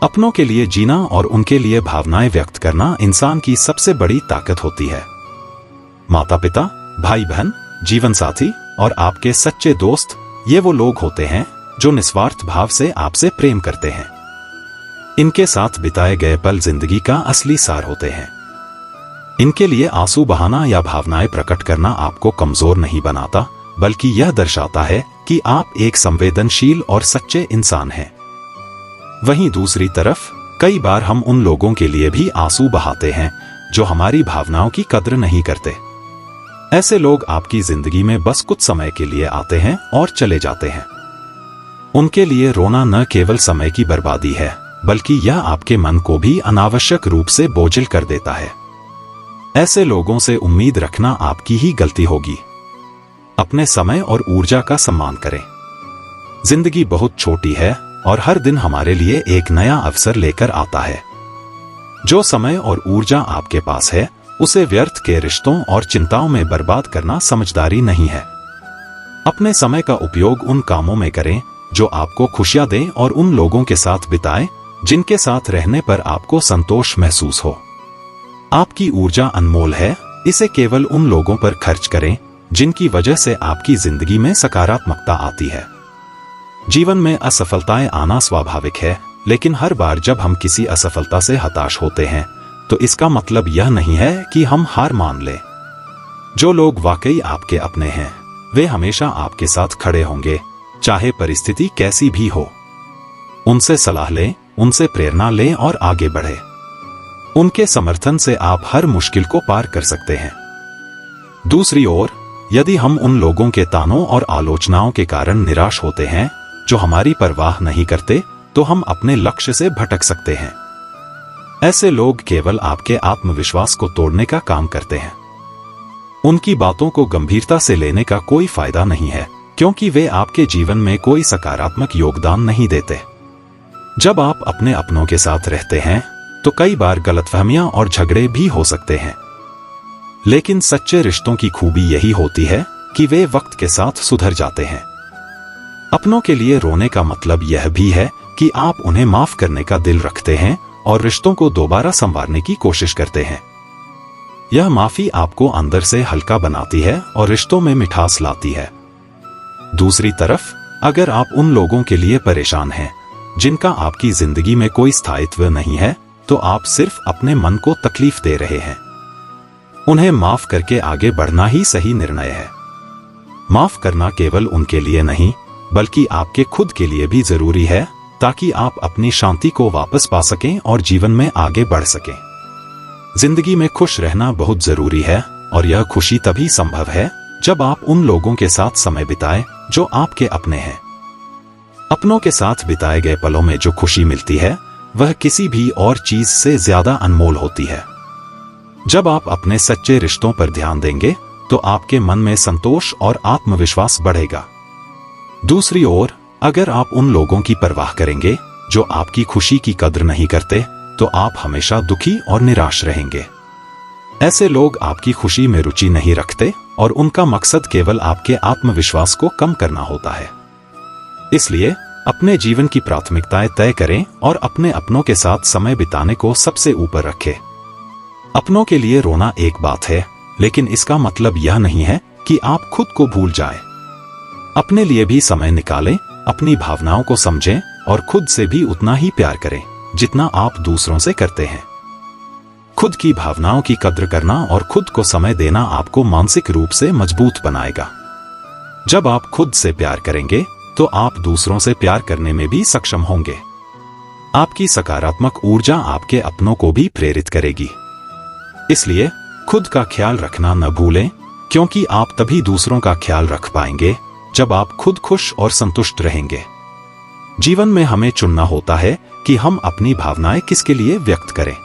अपनों के लिए जीना और उनके लिए भावनाएं व्यक्त करना इंसान की सबसे बड़ी ताकत होती है। माता पिता, भाई बहन, जीवन साथी और आपके सच्चे दोस्त, ये वो लोग होते हैं जो निस्वार्थ भाव से आपसे प्रेम करते हैं। इनके साथ बिताए गए पल जिंदगी का असली सार होते हैं। इनके लिए आंसू बहाना या भावनाएं प्रकट करना आपको कमजोर नहीं बनाता, बल्कि यह दर्शाता है कि आप एक संवेदनशील और सच्चे इंसान हैं। वहीं दूसरी तरफ कई बार हम उन लोगों के लिए भी आंसू बहाते हैं जो हमारी भावनाओं की कद्र नहीं करते। ऐसे लोग आपकी जिंदगी में बस कुछ समय के लिए आते हैं और चले जाते हैं। उनके लिए रोना न केवल समय की बर्बादी है, बल्कि यह आपके मन को भी अनावश्यक रूप से बोझिल कर देता है। ऐसे लोगों से उम्मीद रखना आपकी ही गलती होगी। अपने समय और ऊर्जा का सम्मान करें। जिंदगी बहुत छोटी है और हर दिन हमारे लिए एक नया अवसर लेकर आता है। जो समय और ऊर्जा आपके पास है उसे व्यर्थ के रिश्तों और चिंताओं में बर्बाद करना समझदारी नहीं है। अपने समय का उपयोग उन कामों में करें जो आपको खुशियां दें और उन लोगों के साथ बिताएं जिनके साथ रहने पर आपको संतोष महसूस हो। आपकी ऊर्जा अनमोल है, इसे केवल उन लोगों पर खर्च करें जिनकी वजह से आपकी जिंदगी में सकारात्मकता आती है। जीवन में असफलताएं आना स्वाभाविक है, लेकिन हर बार जब हम किसी असफलता से हताश होते हैं तो इसका मतलब यह नहीं है कि हम हार मान लें। जो लोग वाकई आपके अपने हैं वे हमेशा आपके साथ खड़े होंगे, चाहे परिस्थिति कैसी भी हो। उनसे सलाह लें, उनसे प्रेरणा लें और आगे बढ़ें। उनके समर्थन से आप हर मुश्किल को पार कर सकते हैं। दूसरी ओर, यदि हम उन लोगों के तानों और आलोचनाओं के कारण निराश होते हैं जो हमारी परवाह नहीं करते, तो हम अपने लक्ष्य से भटक सकते हैं। ऐसे लोग केवल आपके आत्मविश्वास को तोड़ने का काम करते हैं। उनकी बातों को गंभीरता से लेने का कोई फायदा नहीं है, क्योंकि वे आपके जीवन में कोई सकारात्मक योगदान नहीं देते। जब आप अपने अपनों के साथ रहते हैं तो कई बार गलतफहमियां और झगड़े भी हो सकते हैं, लेकिन सच्चे रिश्तों की खूबी यही होती है कि वे वक्त के साथ सुधर जाते हैं। अपनों के लिए रोने का मतलब यह भी है कि आप उन्हें माफ करने का दिल रखते हैं और रिश्तों को दोबारा संवारने की कोशिश करते हैं। यह माफी आपको अंदर से हल्का बनाती है और रिश्तों में मिठास लाती है। दूसरी तरफ, अगर आप उन लोगों के लिए परेशान हैं जिनका आपकी जिंदगी में कोई स्थायित्व नहीं है, तो आप सिर्फ अपने मन को तकलीफ दे रहे हैं। उन्हें माफ करके आगे बढ़ना ही सही निर्णय है। माफ करना केवल उनके लिए नहीं, बल्कि आपके खुद के लिए भी जरूरी है, ताकि आप अपनी शांति को वापस पा सकें और जीवन में आगे बढ़ सकें। जिंदगी में खुश रहना बहुत जरूरी है, और यह खुशी तभी संभव है जब आप उन लोगों के साथ समय बिताएं जो आपके अपने हैं। अपनों के साथ बिताए गए पलों में जो खुशी मिलती है, वह किसी भी और चीज से ज्यादा अनमोल होती है। जब आप अपने सच्चे रिश्तों पर ध्यान देंगे तो आपके मन में संतोष और आत्मविश्वास बढ़ेगा। दूसरी ओर, अगर आप उन लोगों की परवाह करेंगे जो आपकी खुशी की कद्र नहीं करते, तो आप हमेशा दुखी और निराश रहेंगे। ऐसे लोग आपकी खुशी में रुचि नहीं रखते और उनका मकसद केवल आपके आत्मविश्वास को कम करना होता है। इसलिए अपने जीवन की प्राथमिकताएं तय करें और अपने अपनों के साथ समय बिताने को सबसे ऊपर रखें। अपनों के लिए रोना एक बात है, लेकिन इसका मतलब यह नहीं है कि आप खुद को भूल जाएं। अपने लिए भी समय निकालें, अपनी भावनाओं को समझें और खुद से भी उतना ही प्यार करें जितना आप दूसरों से करते हैं। खुद की भावनाओं की कद्र करना और खुद को समय देना आपको मानसिक रूप से मजबूत बनाएगा। जब आप खुद से प्यार करेंगे तो आप दूसरों से प्यार करने में भी सक्षम होंगे। आपकी सकारात्मक ऊर्जा आपके अपनों को भी प्रेरित करेगी। इसलिए खुद का ख्याल रखना न भूलें, क्योंकि आप तभी दूसरों का ख्याल रख पाएंगे जब आप खुद खुश और संतुष्ट रहेंगे। जीवन में हमें चुनना होता है कि हम अपनी भावनाएं किसके लिए व्यक्त करें।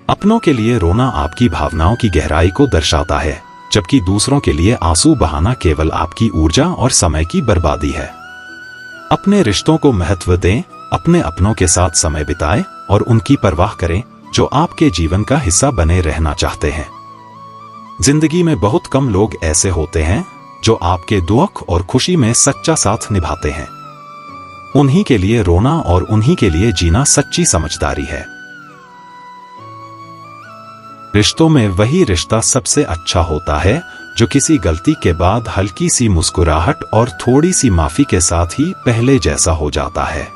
अपनों के लिए रोना आपकी भावनाओं की गहराई को दर्शाता है, जबकि दूसरों के लिए आंसू बहाना केवल आपकी ऊर्जा और समय की बर्बादी है। अपने रिश्तों को महत्व दें, अपने अपनों के साथ समय बिताएं और उनकी परवाह करें जो आपके जीवन का हिस्सा बने रहना चाहते हैं। जिंदगी में बहुत कम लोग ऐसे होते हैं जो आपके दुख और खुशी में सच्चा साथ निभाते हैं। उन्हीं के लिए रोना और उन्हीं के लिए जीना सच्ची समझदारी है। रिश्तों में वही रिश्ता सबसे अच्छा होता है जो किसी गलती के बाद हल्की सी मुस्कुराहट और थोड़ी सी माफी के साथ ही पहले जैसा हो जाता है।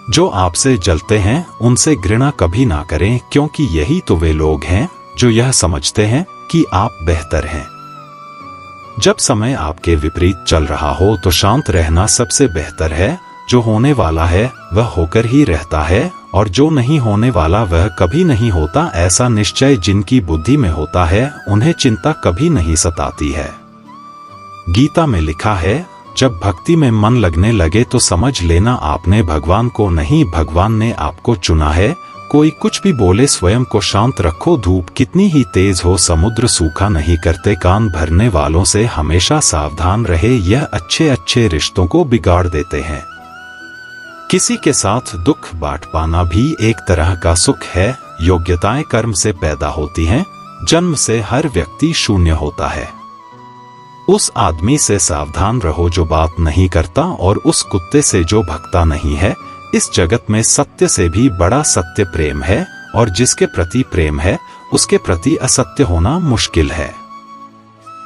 जो आपसे जलते हैं उनसे घृणा कभी ना करें, क्योंकि यही तो वे लोग हैं जो यह समझते हैं कि आप बेहतर हैं। जब समय आपके विपरीत चल रहा हो तो शांत रहना सबसे बेहतर है। जो होने वाला है वह होकर ही रहता है, और जो नहीं होने वाला वह कभी नहीं होता। ऐसा निश्चय जिनकी बुद्धि में होता है उन्हें चिंता कभी नहीं सताती है। गीता में लिखा है, जब भक्ति में मन लगने लगे तो समझ लेना आपने भगवान को नहीं, भगवान ने आपको चुना है। कोई कुछ भी बोले स्वयं को शांत रखो। धूप कितनी ही तेज हो समुद्र सूखा नहीं करते। कान भरने वालों से हमेशा सावधान रहे, यह अच्छे अच्छे रिश्तों को बिगाड़ देते हैं। किसी के साथ दुख बांट पाना भी एक तरह का सुख है। योग्यताएं कर्म से पैदा होती हैं, जन्म से हर व्यक्ति शून्य होता है। उस आदमी से सावधान रहो जो बात नहीं करता, और उस कुत्ते से जो भगता नहीं है। इस जगत में सत्य से भी बड़ा सत्य प्रेम है, और जिसके प्रति प्रेम है उसके प्रति असत्य होना मुश्किल है।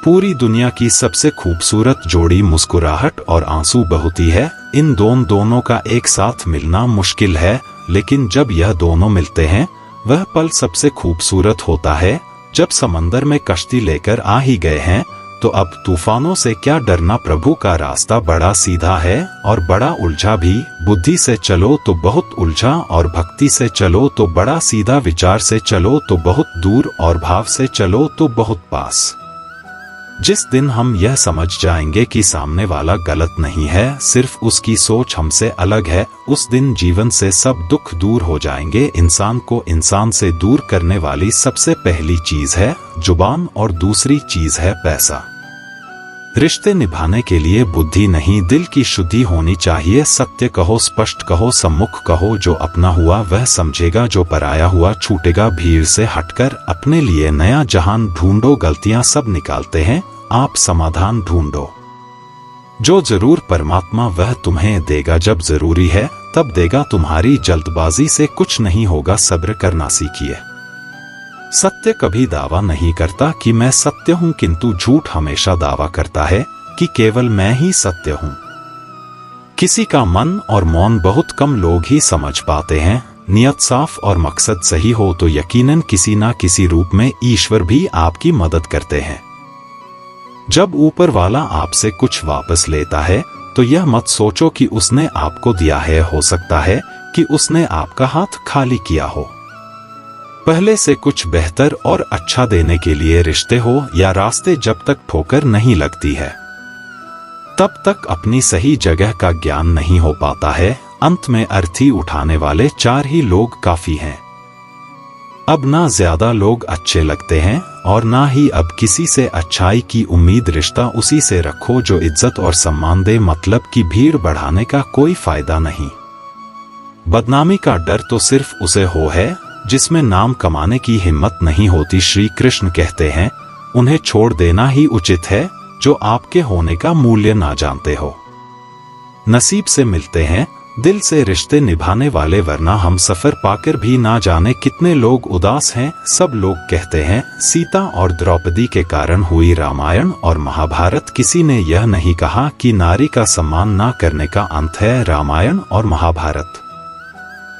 पूरी दुनिया की सबसे खूबसूरत जोड़ी मुस्कुराहट और आंसू बहती है। इन दोनों का एक साथ मिलना मुश्किल है, लेकिन जब यह दोनों मिलते हैं वह पल सबसे खूबसूरत होता है। जब समंदर में कश्ती लेकर आ ही गए हैं तो अब तूफानों से क्या डरना। प्रभु का रास्ता बड़ा सीधा है और बड़ा उलझा भी। बुद्धि से चलो तो बहुत उलझा, और भक्ति से चलो तो बड़ा सीधा। विचार से चलो तो बहुत दूर, और भाव से चलो तो बहुत पास। जिस दिन हम यह समझ जाएंगे कि सामने वाला गलत नहीं है, सिर्फ उसकी सोच हमसे अलग है, उस दिन जीवन से सब दुख दूर हो जाएंगे। इंसान को इंसान से दूर करने वाली सबसे पहली चीज है जुबान और दूसरी चीज है पैसा। रिश्ते निभाने के लिए बुद्धि नहीं, दिल की शुद्धि होनी चाहिए। सत्य कहो, स्पष्ट कहो, सम्मुख कहो। जो अपना हुआ वह समझेगा, जो पराया हुआ छूटेगा। भीड़ से हटकर अपने लिए नया जहान ढूंढो। गलतियां सब निकालते हैं, आप समाधान ढूंढो। जो जरूर परमात्मा वह तुम्हें देगा, जब जरूरी है तब देगा। तुम्हारी जल्दबाजी से कुछ नहीं होगा, सब्र करना सीखिए। सत्य कभी दावा नहीं करता कि मैं सत्य हूं, किंतु झूठ हमेशा दावा करता है कि केवल मैं ही सत्य हूं। किसी का मन और मौन बहुत कम लोग ही समझ पाते हैं। नियत साफ और मकसद सही हो तो यकीनन किसी ना किसी रूप में ईश्वर भी आपकी मदद करते हैं। जब ऊपर वाला आपसे कुछ वापस लेता है तो यह मत सोचो कि उसने आपको दिया है, हो सकता है कि उसने आपका हाथ खाली किया हो। पहले से कुछ बेहतर और अच्छा देने के लिए रिश्ते हो या रास्ते, जब तक ठोकर नहीं लगती है तब तक अपनी सही जगह का ज्ञान नहीं हो पाता है। अंत में अर्थी उठाने वाले 4 ही लोग काफी हैं। अब ना ज्यादा लोग अच्छे लगते हैं और ना ही अब किसी से अच्छाई की उम्मीद। रिश्ता उसी से रखो जो इज्जत और सम्मान दे, मतलब कि भीड़ बढ़ाने का कोई फायदा नहीं। बदनामी का डर तो सिर्फ उसे हो है जिसमें नाम कमाने की हिम्मत नहीं होती। श्री कृष्ण कहते हैं, उन्हें छोड़ देना ही उचित है जो आपके होने का मूल्य ना जानते हो। नसीब से मिलते हैं दिल से रिश्ते निभाने वाले, वरना हम सफर पाकर भी ना जाने कितने लोग उदास हैं। सब लोग कहते हैं सीता और द्रौपदी के कारण हुई रामायण और महाभारत। किसी ने यह नहीं कहा कि नारी का सम्मान ना करने का अंत है रामायण और महाभारत।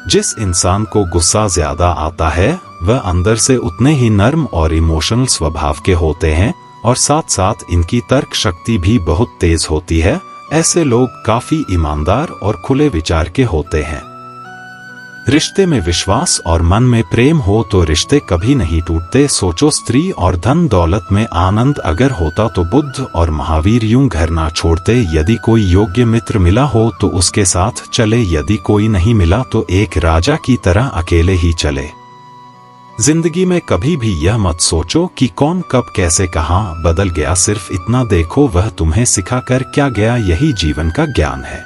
जिस इंसान को गुस्सा ज्यादा आता है वह अंदर से उतने ही नर्म और इमोशनल स्वभाव के होते हैं और साथ साथ इनकी तर्क शक्ति भी बहुत तेज होती है। ऐसे लोग काफी ईमानदार और खुले विचार के होते हैं। रिश्ते में विश्वास और मन में प्रेम हो तो रिश्ते कभी नहीं टूटते। सोचो, स्त्री और धन दौलत में आनंद अगर होता तो बुद्ध और महावीर यूं घर ना छोड़ते। यदि कोई योग्य मित्र मिला हो तो उसके साथ चले, यदि कोई नहीं मिला तो एक राजा की तरह अकेले ही चले। जिंदगी में कभी भी यह मत सोचो कि कौन कब कैसे कहां बदल गया, सिर्फ इतना देखो वह तुम्हें सिखाकर क्या गया। यही जीवन का ज्ञान है।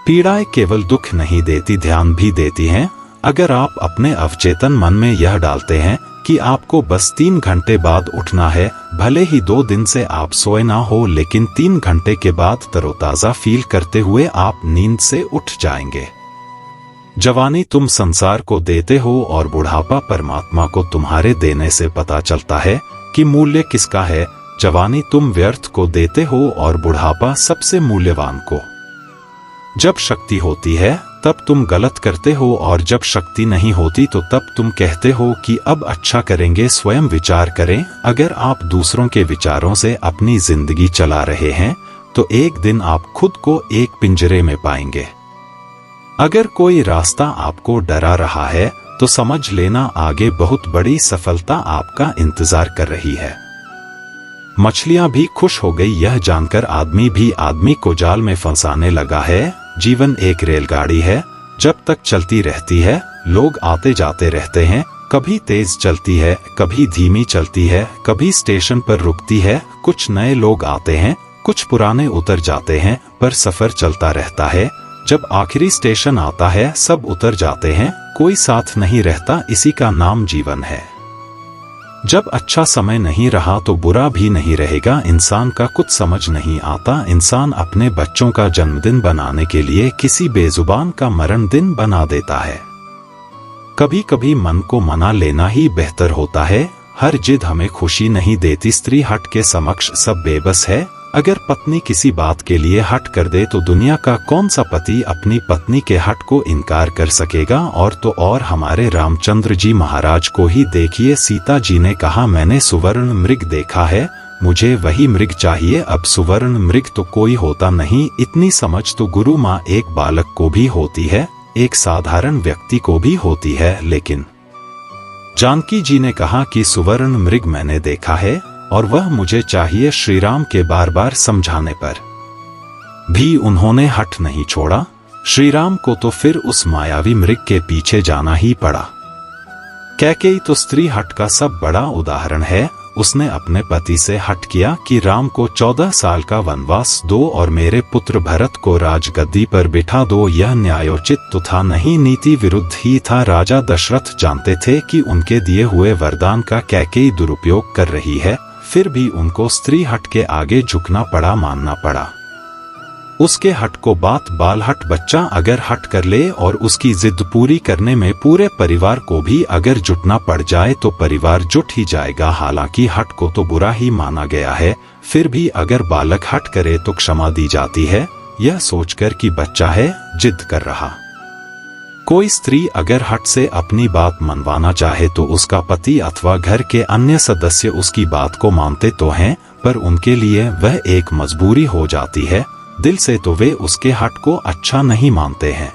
पीड़ाएं केवल दुख नहीं देती, ध्यान भी देती हैं। अगर आप अपने अवचेतन मन में यह डालते हैं कि आपको बस 3 घंटे बाद उठना है, भले ही 2 दिन से आप सोए ना हो, लेकिन 3 घंटे के बाद तरोताजा फील करते हुए आप नींद से उठ जाएंगे। जवानी तुम संसार को देते हो और बुढ़ापा परमात्मा को तुम्हारे देने से पता चलता है कि मूल्य किसका है। जवानी तुम व्यर्थ को देते हो और बुढ़ापा सबसे मूल्यवान को। जब शक्ति होती है तब तुम गलत करते हो और जब शक्ति नहीं होती तो तब तुम कहते हो कि अब अच्छा करेंगे। स्वयं विचार करें, अगर आप दूसरों के विचारों से अपनी जिंदगी चला रहे हैं तो एक दिन आप खुद को एक पिंजरे में पाएंगे। अगर कोई रास्ता आपको डरा रहा है तो समझ लेना आगे बहुत बड़ी सफलता आपका इंतजार कर रही है। मछलियां भी खुश हो गई यह जानकर आदमी भी आदमी को जाल में फंसाने लगा है। जीवन एक रेलगाड़ी है, जब तक चलती रहती है लोग आते जाते रहते हैं। कभी तेज चलती है, कभी धीमी चलती है, कभी स्टेशन पर रुकती है। कुछ नए लोग आते हैं, कुछ पुराने उतर जाते हैं, पर सफर चलता रहता है। जब आखिरी स्टेशन आता है सब उतर जाते हैं, कोई साथ नहीं रहता, इसी का नाम जीवन है। जब अच्छा समय नहीं रहा तो बुरा भी नहीं रहेगा। इंसान का कुछ समझ नहीं आता, इंसान अपने बच्चों का जन्मदिन बनाने के लिए किसी बेजुबान का मरण दिन बना देता है। कभी कभी मन को मना लेना ही बेहतर होता है। हर जिद हमें खुशी नहीं देती। स्त्री हट के समक्ष सब बेबस है। अगर पत्नी किसी बात के लिए हट कर दे तो दुनिया का कौन सा पति अपनी पत्नी के हट को इनकार कर सकेगा। और तो और हमारे रामचंद्र जी महाराज को ही देखिए, सीता जी ने कहा मैंने सुवर्ण मृग देखा है, मुझे वही मृग चाहिए। अब सुवर्ण मृग तो कोई होता नहीं, इतनी समझ तो गुरु माँ एक बालक को भी होती है, एक साधारण व्यक्ति को भी होती है। लेकिन जानकी जी ने कहा कि सुवर्ण मृग मैंने देखा है और वह मुझे चाहिए। श्रीराम के बार बार समझाने पर भी उन्होंने हठ नहीं छोड़ा। श्रीराम को तो फिर उस मायावी मृग के पीछे जाना ही पड़ा। कैकेयी तो स्त्री हठ का सब बड़ा उदाहरण है। उसने अपने पति से हठ किया कि राम को 14 साल का वनवास दो और मेरे पुत्र भरत को राजगद्दी पर बिठा दो। यह न्यायोचित तो था नहीं, नीति विरुद्ध ही था। राजा दशरथ जानते थे कि उनके दिए हुए वरदान का कैकेयी दुरुपयोग कर रही है, फिर भी उनको स्त्री हठ के आगे झुकना पड़ा, मानना पड़ा। उसके हठ को बात बाल हट बच्चा अगर हट कर ले और उसकी जिद पूरी करने में पूरे परिवार को भी अगर जुटना पड़ जाए तो परिवार जुट ही जाएगा। हालांकि हट को तो बुरा ही माना गया है, फिर भी अगर बालक हट करे तो क्षमा दी जाती है, यह सोचकर कि बच्चा है, जिद कर रहा। कोई स्त्री अगर हट से अपनी बात मनवाना चाहे तो उसका पति अथवा घर के अन्य सदस्य उसकी बात को मानते तो हैं, पर उनके लिए वह एक मजबूरी हो जाती है। दिल से तो वे उसके हट को अच्छा नहीं मानते हैं।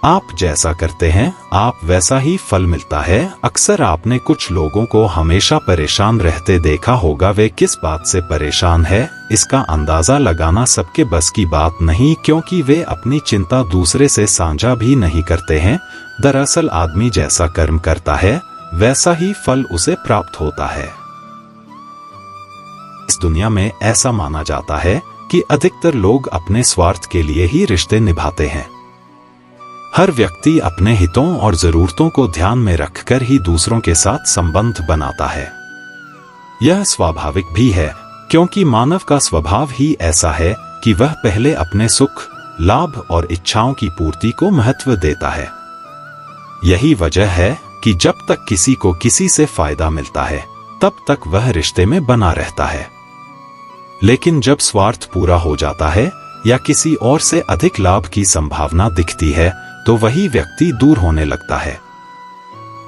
आप जैसा करते हैं आप वैसा ही फल मिलता है। अक्सर आपने कुछ लोगों को हमेशा परेशान रहते देखा होगा। वे किस बात से परेशान है इसका अंदाजा लगाना सबके बस की बात नहीं, क्योंकि वे अपनी चिंता दूसरे से साझा भी नहीं करते हैं। दरअसल आदमी जैसा कर्म करता है वैसा ही फल उसे प्राप्त होता है। इस दुनिया में ऐसा माना जाता है कि अधिकतर लोग अपने स्वार्थ के लिए ही रिश्ते निभाते हैं। हर व्यक्ति अपने हितों और जरूरतों को ध्यान में रखकर ही दूसरों के साथ संबंध बनाता है। यह स्वाभाविक भी है, क्योंकि मानव का स्वभाव ही ऐसा है कि वह पहले अपने सुख, लाभ और इच्छाओं की पूर्ति को महत्व देता है। यही वजह है कि जब तक किसी को किसी से फायदा मिलता है तब तक वह रिश्ते में बना रहता है। लेकिन जब स्वार्थ पूरा हो जाता है या किसी और से अधिक लाभ की संभावना दिखती है तो वही व्यक्ति दूर होने लगता है।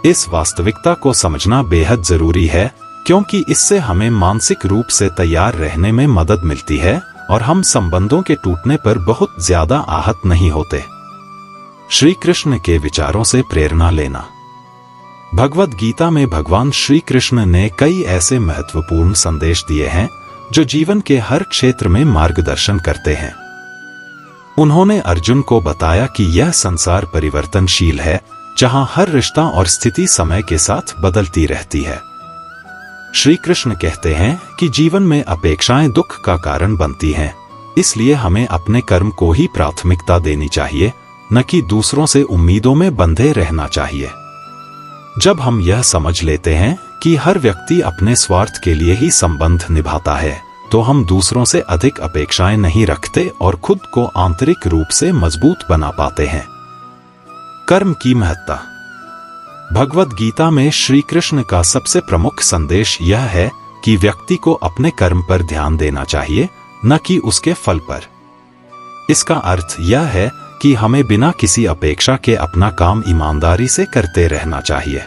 इस वास्तविकता को समझना बेहद जरूरी है, क्योंकि इससे हमें मानसिक रूप से तैयार रहने में मदद मिलती है और हम संबंधों के टूटने पर बहुत ज्यादा आहत नहीं होते। श्री कृष्ण के विचारों से प्रेरणा लेना। भगवद गीता में भगवान श्री कृष्ण ने कई ऐसे महत्वपूर्ण संदेश दिए हैं जो जीवन के हर क्षेत्र में मार्गदर्शन करते हैं। उन्होंने अर्जुन को बताया कि यह संसार परिवर्तनशील है, जहां हर रिश्ता और स्थिति समय के साथ बदलती रहती है। श्री कृष्ण कहते हैं कि जीवन में अपेक्षाएं दुख का कारण बनती हैं, इसलिए हमें अपने कर्म को ही प्राथमिकता देनी चाहिए, न कि दूसरों से उम्मीदों में बंधे रहना चाहिए। जब हम यह समझ लेते हैं कि हर व्यक्ति अपने स्वार्थ के लिए ही संबंध निभाता है, तो हम दूसरों से अधिक अपेक्षाएं नहीं रखते और खुद को आंतरिक रूप से मजबूत बना पाते हैं। कर्म की महत्ता। भगवद गीता में श्री कृष्ण का सबसे प्रमुख संदेश यह है कि व्यक्ति को अपने कर्म पर ध्यान देना चाहिए, न कि उसके फल पर। इसका अर्थ यह है कि हमें बिना किसी अपेक्षा के अपना काम ईमानदारी से करते रहना चाहिए।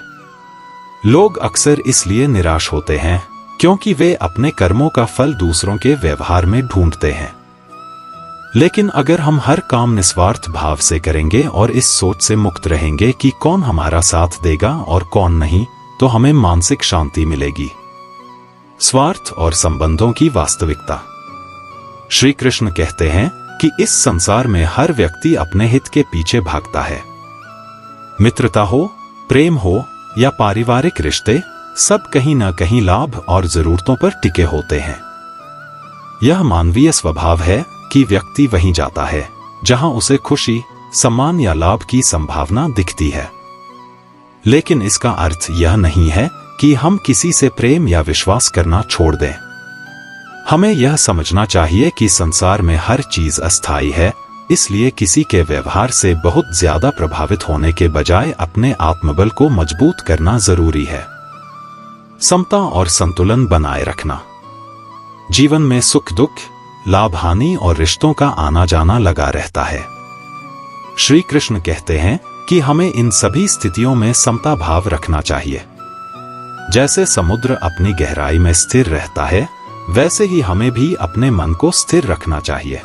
लोग अक्सर इसलिए निराश होते हैं क्योंकि वे अपने कर्मों का फल दूसरों के व्यवहार में ढूंढते हैं। लेकिन अगर हम हर काम निस्वार्थ भाव से करेंगे और इस सोच से मुक्त रहेंगे कि कौन हमारा साथ देगा और कौन नहीं, तो हमें मानसिक शांति मिलेगी। स्वार्थ और संबंधों की वास्तविकता। श्री कृष्ण कहते हैं कि इस संसार में हर व्यक्ति अपने हित के पीछे भागता है। मित्रता हो, प्रेम हो या पारिवारिक रिश्ते, सब कहीं न कहीं लाभ और जरूरतों पर टिके होते हैं। यह मानवीय स्वभाव है कि व्यक्ति वहीं जाता है जहां उसे खुशी, सम्मान या लाभ की संभावना दिखती है। लेकिन इसका अर्थ यह नहीं है कि हम किसी से प्रेम या विश्वास करना छोड़ दें। हमें यह समझना चाहिए कि संसार में हर चीज अस्थायी है, इसलिए किसी के व्यवहार से बहुत ज्यादा प्रभावित होने के बजाय अपने आत्मबल को मजबूत करना जरूरी है। समता और संतुलन बनाए रखना। जीवन में सुख दुख, लाभ हानि और रिश्तों का आना जाना लगा रहता है। श्री कृष्ण कहते हैं कि हमें इन सभी स्थितियों में समता भाव रखना चाहिए। जैसे समुद्र अपनी गहराई में स्थिर रहता है, वैसे ही हमें भी अपने मन को स्थिर रखना चाहिए।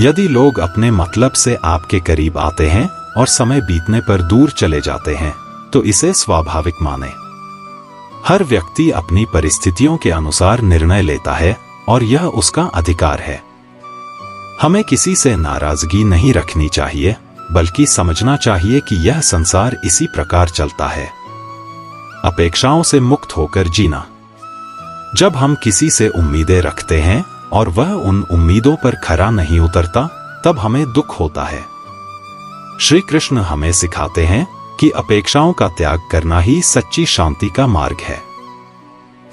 यदि लोग अपने मतलब से आपके करीब आते हैं और समय बीतने पर दूर चले जाते हैं, तो इसे स्वाभाविक माने। हर व्यक्ति अपनी परिस्थितियों के अनुसार निर्णय लेता है और यह उसका अधिकार है। हमें किसी से नाराजगी नहीं रखनी चाहिए, बल्कि समझना चाहिए कि यह संसार इसी प्रकार चलता है। अपेक्षाओं से मुक्त होकर जीना। जब हम किसी से उम्मीदें रखते हैं और वह उन उम्मीदों पर खरा नहीं उतरता, तब हमें दुख होता है। श्री कृष्ण हमें सिखाते हैं कि अपेक्षाओं का त्याग करना ही सच्ची शांति का मार्ग है।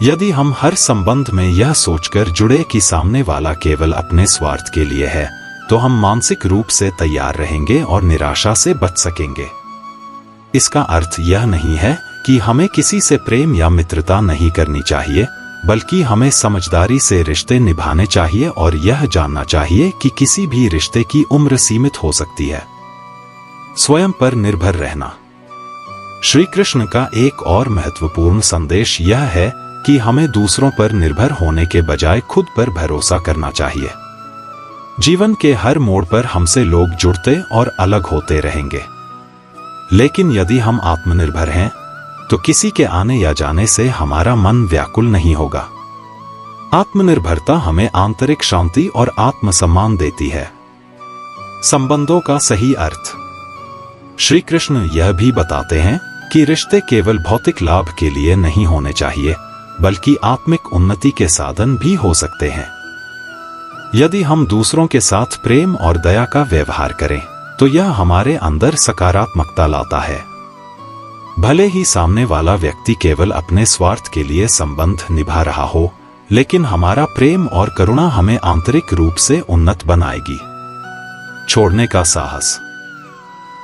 यदि हम हर संबंध में यह सोचकर जुड़े कि सामने वाला केवल अपने स्वार्थ के लिए है, तो हम मानसिक रूप से तैयार रहेंगे और निराशा से बच सकेंगे। इसका अर्थ यह नहीं है कि हमें किसी से प्रेम या मित्रता नहीं करनी चाहिए, बल्कि हमें समझदारी से रिश्ते निभाने चाहिए और यह जानना चाहिए कि किसी भी रिश्ते की उम्र सीमित हो सकती है। स्वयं पर निर्भर रहना। श्री कृष्ण का एक और महत्वपूर्ण संदेश यह है कि हमें दूसरों पर निर्भर होने के बजाय खुद पर भरोसा करना चाहिए। जीवन के हर मोड़ पर हमसे लोग जुड़ते और अलग होते रहेंगे, लेकिन यदि हम आत्मनिर्भर हैं, तो किसी के आने या जाने से हमारा मन व्याकुल नहीं होगा। आत्मनिर्भरता हमें आंतरिक शांति और आत्मसम्मान देती है। संबंधों का सही अर्थ। श्री कृष्ण यह भी बताते हैं कि रिश्ते केवल भौतिक लाभ के लिए नहीं होने चाहिए, बल्कि आत्मिक उन्नति के साधन भी हो सकते हैं। यदि हम दूसरों के साथ प्रेम और दया का व्यवहार करें, तो यह हमारे अंदर सकारात्मकता लाता है। भले ही सामने वाला व्यक्ति केवल अपने स्वार्थ के लिए संबंध निभा रहा हो, लेकिन हमारा प्रेम और करुणा हमें आंतरिक रूप से उन्नत बनाएगी। छोड़ने का साहस।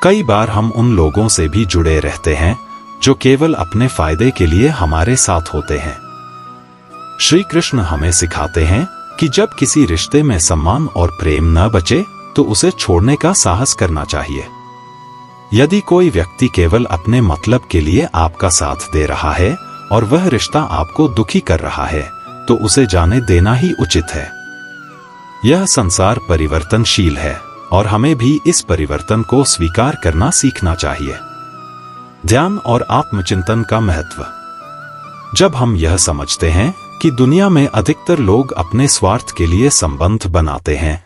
कई बार हम उन लोगों से भी जुड़े रहते हैं जो केवल अपने फायदे के लिए हमारे साथ होते हैं। श्री कृष्ण हमें सिखाते हैं कि जब किसी रिश्ते में सम्मान और प्रेम न बचे, तो उसे छोड़ने का साहस करना चाहिए। यदि कोई व्यक्ति केवल अपने मतलब के लिए आपका साथ दे रहा है और वह रिश्ता आपको दुखी कर रहा है, तो उसे जाने देना ही उचित है। यह संसार परिवर्तनशील है और हमें भी इस परिवर्तन को स्वीकार करना सीखना चाहिए। ध्यान और आत्मचिंतन का महत्व। जब हम यह समझते हैं कि दुनिया में अधिकतर लोग अपने स्वार्थ के लिए संबंध बनाते हैं,